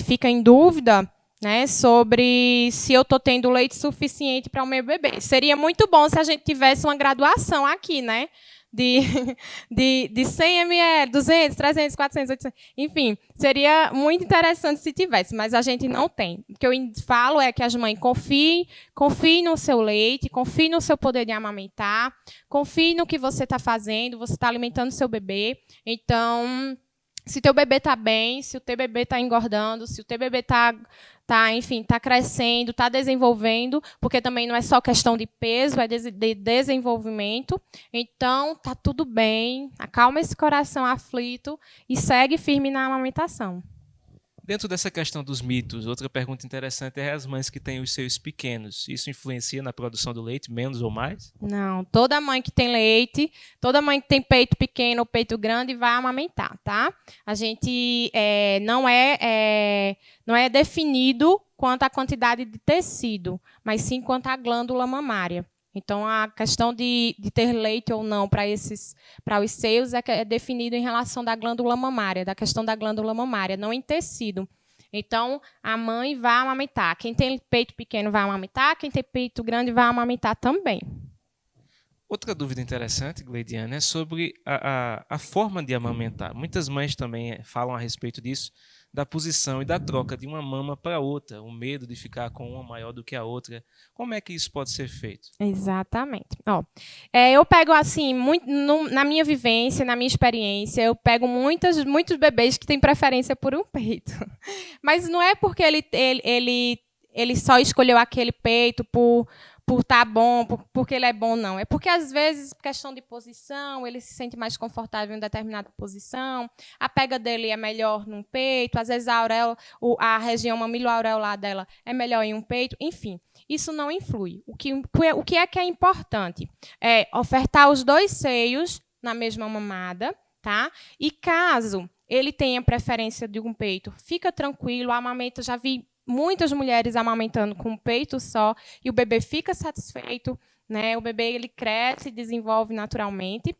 fica em dúvida, né, sobre se eu estou tendo leite suficiente para o meu bebê. Seria muito bom se a gente tivesse uma graduação aqui, né, de 100 ml, 200, 300, 400, 800, enfim, seria muito interessante se tivesse, mas a gente não tem. O que eu falo é que as mães confiem no seu leite, confiem no seu poder de amamentar, confiem no que você está fazendo, você está alimentando o seu bebê. Então, se teu bebê está bem, se o teu bebê está engordando, se o teu bebê está crescendo, está desenvolvendo, porque também não é só questão de peso, é de desenvolvimento. Então, está tudo bem, acalma esse coração aflito e segue firme na amamentação. Dentro dessa questão dos mitos, outra pergunta interessante é as mães que têm os seios pequenos. Isso influencia na produção do leite, menos ou mais? Não, toda mãe que tem leite, toda mãe que tem peito pequeno ou peito grande vai amamentar, tá? A gente não é definido quanto à quantidade de tecido, mas sim quanto à glândula mamária. Então, a questão de ter leite ou não para os seios é definido em relação da glândula mamária, da questão da glândula mamária, não em tecido. Então, a mãe vai amamentar. Quem tem peito pequeno vai amamentar, quem tem peito grande vai amamentar também. Outra dúvida interessante, Gleidiane, é sobre a forma de amamentar. Muitas mães também falam a respeito disso, da posição e da troca de uma mama para outra, o medo de ficar com uma maior do que a outra. Como é que isso pode ser feito? Exatamente. Eu pego assim, na minha vivência, na minha experiência, eu pego muitos bebês que têm preferência por um peito. Mas não é porque ele só escolheu aquele peito por estar bom, porque ele é bom, não. É porque, às vezes, questão de posição, ele se sente mais confortável em determinada posição, a pega dele é melhor num peito, às vezes a região mamilo-aureolar dela é melhor em um peito, enfim. Isso não influi. O que é importante? É ofertar os 2 seios na mesma mamada, tá? E caso ele tenha preferência de um peito, fica tranquilo, a amamenta, já vi muitas mulheres amamentando com um peito só e o bebê fica satisfeito, né? O bebê ele cresce, desenvolve naturalmente,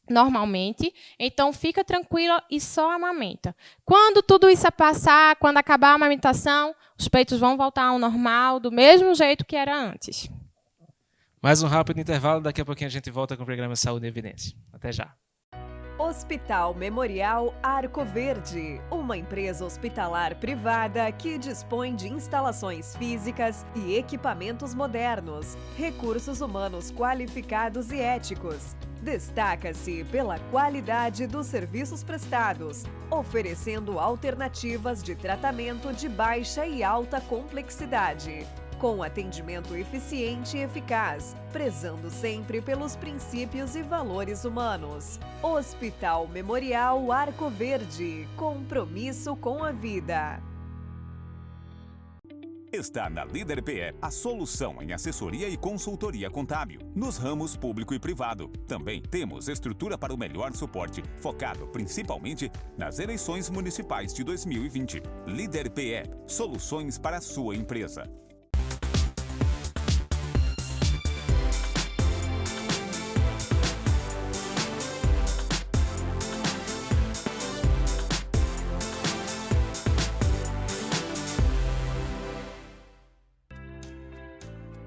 normalmente. Então fica tranquila e só amamenta. Quando tudo isso passar, quando acabar a amamentação, os peitos vão voltar ao normal, do mesmo jeito que era antes. Mais um rápido intervalo, daqui a pouquinho a gente volta com o programa Saúde e Evidência. Até já. Hospital Memorial Arco Verde, uma empresa hospitalar privada que dispõe de instalações físicas e equipamentos modernos, recursos humanos qualificados e éticos. Destaca-se pela qualidade dos serviços prestados, oferecendo alternativas de tratamento de baixa e alta complexidade, com atendimento eficiente e eficaz, prezando sempre pelos princípios e valores humanos. Hospital Memorial Arco Verde, compromisso com a vida. Está na Líder PE, a solução em assessoria e consultoria contábil, nos ramos público e privado. Também temos estrutura para o melhor suporte, focado principalmente nas eleições municipais de 2020. Líder PE, soluções para a sua empresa.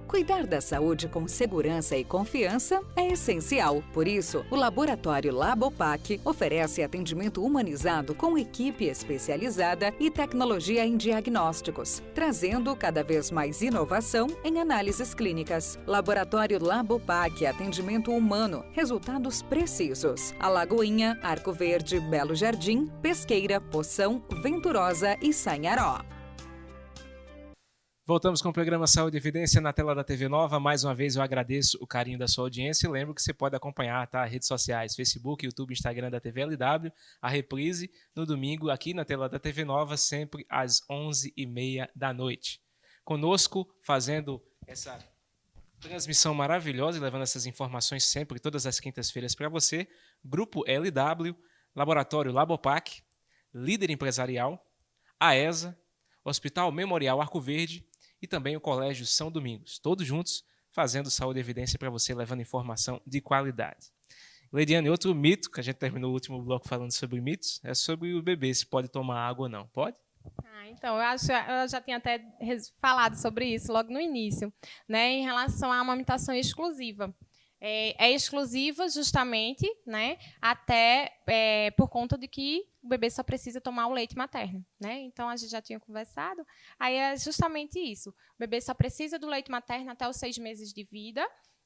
Cuidar da saúde com segurança e confiança é essencial. Por isso, o Laboratório Labopac oferece atendimento humanizado com equipe especializada e tecnologia em diagnósticos, trazendo cada vez mais inovação em análises clínicas. Laboratório Labopac, atendimento humano, resultados precisos. Alagoinha, Arco Verde, Belo Jardim, Pesqueira, Poção, Venturosa e Sanharó. Voltamos com o programa Saúde e Evidência na tela da TV Nova. Mais uma vez eu agradeço o carinho da sua audiência e lembro que você pode acompanhar, tá? Redes sociais, Facebook, YouTube, Instagram da TV LW, a reprise no domingo aqui na tela da TV Nova, sempre às 11h30 da noite. Conosco, fazendo essa transmissão maravilhosa e levando essas informações sempre, todas as quintas-feiras para você, Grupo LW, Laboratório Labopac, Líder Empresarial, AESA, Hospital Memorial Arco Verde, e também o Colégio São Domingos, todos juntos fazendo Saúde e Evidência para você, levando informação de qualidade. Leidiane, outro mito, que a gente terminou o último bloco falando sobre mitos, é sobre o bebê, se pode tomar água ou não. Pode? Então, eu já tinha até falado sobre isso logo no início, né, em relação à amamentação exclusiva. É exclusiva justamente, né, até por conta de que o bebê só precisa tomar o leite materno, né? Então, a gente já tinha conversado. Aí é justamente isso. O bebê só precisa do leite materno até os 6 meses de vida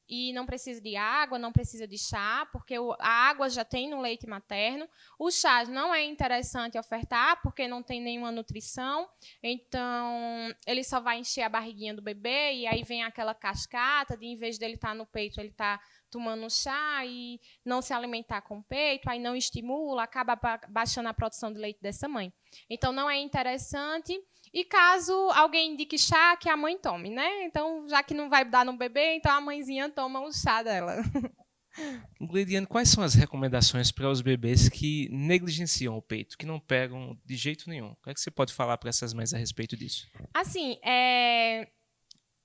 e não precisa de água, não precisa de chá, porque a água já tem no leite materno. O chá não é interessante ofertar, porque não tem nenhuma nutrição. Então, ele só vai encher a barriguinha do bebê e aí vem aquela cascata de, em vez dele estar no peito, ele está tomando chá e não se alimentar com o peito, aí não estimula, acaba baixando a produção de leite dessa mãe. Então, não é interessante. E caso alguém indique chá, que a mãe tome, né? Então, já que não vai dar no bebê, então a mãezinha toma o chá dela. Gleidiane, quais são as recomendações para os bebês que negligenciam o peito, que não pegam de jeito nenhum? O que é que você pode falar para essas mães a respeito disso? Assim,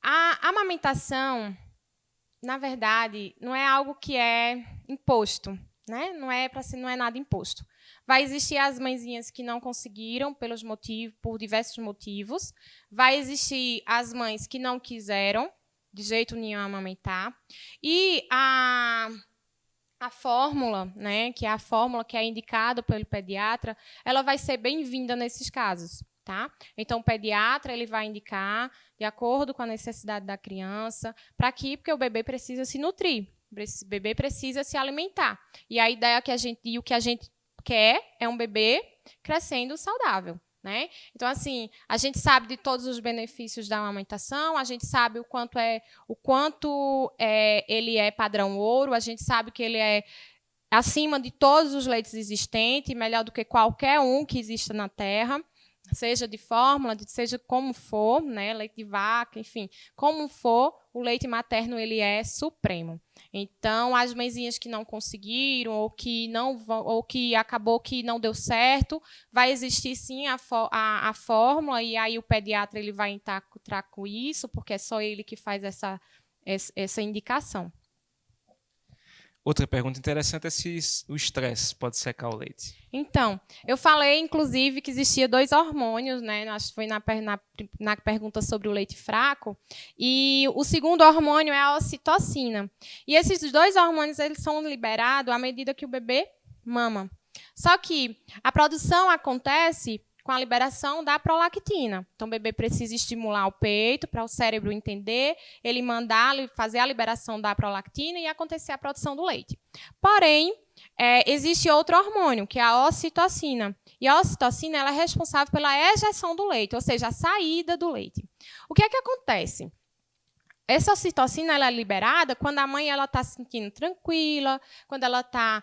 a amamentação, na verdade, não é algo que é imposto, né? Não é nada imposto. Vai existir as mãezinhas que não conseguiram por diversos motivos. Vai existir as mães que não quiseram de jeito nenhum amamentar. E a a fórmula, né, que é a fórmula que é indicada pelo pediatra, ela vai ser bem-vinda nesses casos, tá? Então, o pediatra ele vai indicar de acordo com a necessidade da criança, para quê? Porque o bebê precisa se nutrir, o bebê precisa se alimentar. E a ideia e o que a gente quer é um bebê crescendo saudável, né? Então, assim, a gente sabe de todos os benefícios da amamentação, a gente sabe o quanto ele é padrão ouro, a gente sabe que ele é acima de todos os leites existentes, melhor do que qualquer um que exista na Terra, seja de fórmula, seja como for, né, leite de vaca, enfim, como for, o leite materno ele é supremo. Então, as mãezinhas que não conseguiram ou que acabou que não deu certo, vai existir sim a fórmula, e aí o pediatra ele vai entrar com isso, porque é só ele que faz essa indicação. Outra pergunta interessante é se o estresse pode secar o leite. Então, eu falei, inclusive, que existia 2 hormônios, né? Acho que foi na pergunta sobre o leite fraco. E o segundo hormônio é a ocitocina. E esses 2 hormônios eles são liberados à medida que o bebê mama. Só que a produção acontece com a liberação da prolactina. Então, o bebê precisa estimular o peito para o cérebro entender, ele mandar fazer a liberação da prolactina e acontecer a produção do leite. Porém, existe outro hormônio, que é a ocitocina. E a ocitocina ela é responsável pela ejeção do leite, ou seja, a saída do leite. O que é que acontece? Essa ocitocina ela é liberada quando a mãe está se sentindo tranquila, quando ela está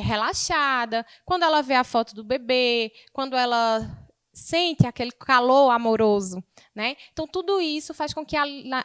relaxada, quando ela vê a foto do bebê, quando ela sente aquele calor amoroso, né? Então, tudo isso faz com que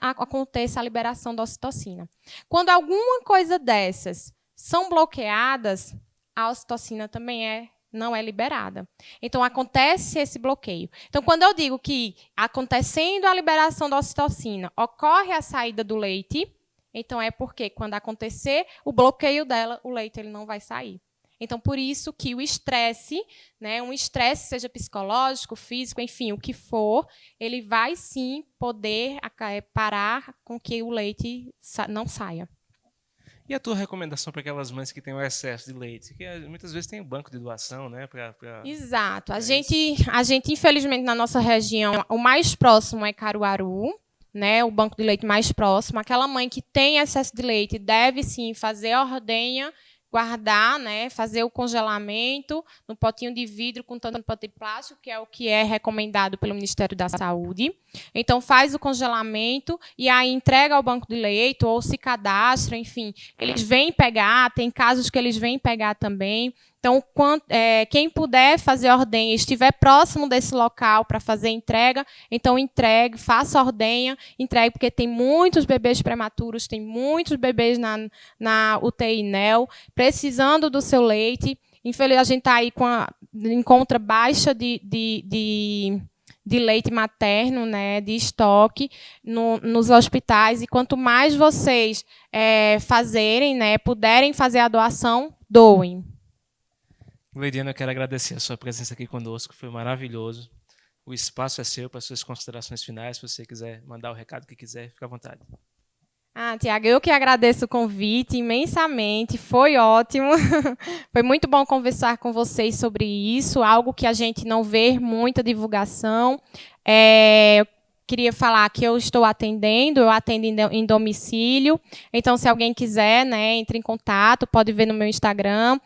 aconteça a liberação da ocitocina. Quando alguma coisa dessas são bloqueadas, a ocitocina também não é liberada. Então, acontece esse bloqueio. Então, quando eu digo que, acontecendo a liberação da ocitocina, ocorre a saída do leite, então é porque, quando acontecer o bloqueio dela, o leite ele não vai sair. Então, por isso que o estresse, né, um estresse, seja psicológico, físico, enfim, o que for, ele vai, sim, poder parar com que o leite não saia. E a tua recomendação para aquelas mães que têm o excesso de leite? Que muitas vezes tem um banco de doação, né? Exato. A gente, infelizmente, na nossa região, o mais próximo é Caruaru, né? O banco de leite mais próximo. Aquela mãe que tem excesso de leite deve, sim, fazer a ordenha, guardar, né, fazer o congelamento no potinho de vidro com tampa de plástico, que é o que é recomendado pelo Ministério da Saúde. Então, faz o congelamento e aí entrega ao banco de leite ou se cadastra, enfim. Eles vêm pegar, tem casos que eles vêm pegar também. Então, quem puder fazer a ordenha, estiver próximo desse local para fazer entrega, então entregue, faça a ordenha, entregue, porque tem muitos bebês prematuros, tem muitos bebês na UTI NEL, precisando do seu leite. Infelizmente, a gente está aí encontra baixa de leite materno, né, de estoque nos hospitais, e quanto mais vocês fazerem, né, puderem fazer a doação, doem. Gleidiane, eu quero agradecer a sua presença aqui conosco, foi maravilhoso. O espaço é seu para suas considerações finais, se você quiser mandar o recado que quiser, fique à vontade. Tiago, eu que agradeço o convite imensamente, foi ótimo. Foi muito bom conversar com vocês sobre isso, algo que a gente não vê muita divulgação. Queria falar que eu estou atendendo, eu atendo em domicílio. Então, se alguém quiser, né, entre em contato, pode ver no meu Instagram,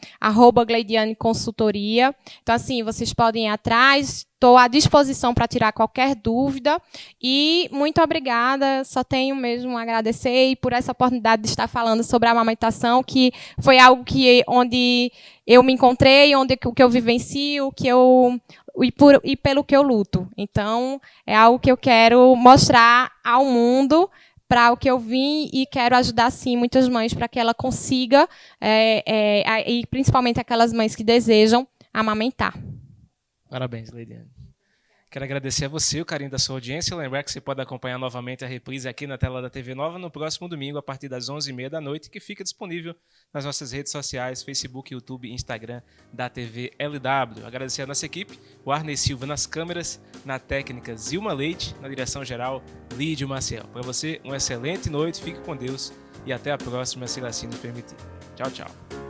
@GleidianeConsultoria. Então, assim, vocês podem ir atrás, estou à disposição para tirar qualquer dúvida. E muito obrigada, só tenho mesmo a agradecer e por essa oportunidade de estar falando sobre a amamentação, que foi algo onde eu me encontrei, o que eu vivencio, e pelo que eu luto. Então, é algo que eu quero mostrar ao mundo, para o que eu vim, e quero ajudar, sim, muitas mães para que ela consiga, e principalmente aquelas mães que desejam amamentar. Parabéns, Gleidiane. Quero agradecer a você o carinho da sua audiência. Lembrar que você pode acompanhar novamente a reprise aqui na tela da TV Nova no próximo domingo, a partir das 11h30 da noite, que fica disponível nas nossas redes sociais, Facebook, YouTube e Instagram da TV LW. Agradecer a nossa equipe, o Arney Silva nas câmeras, na técnica Zilma Leite, na direção geral Lídio Maciel. Para você, uma excelente noite, fique com Deus e até a próxima, se assim nos permitir. Tchau, tchau.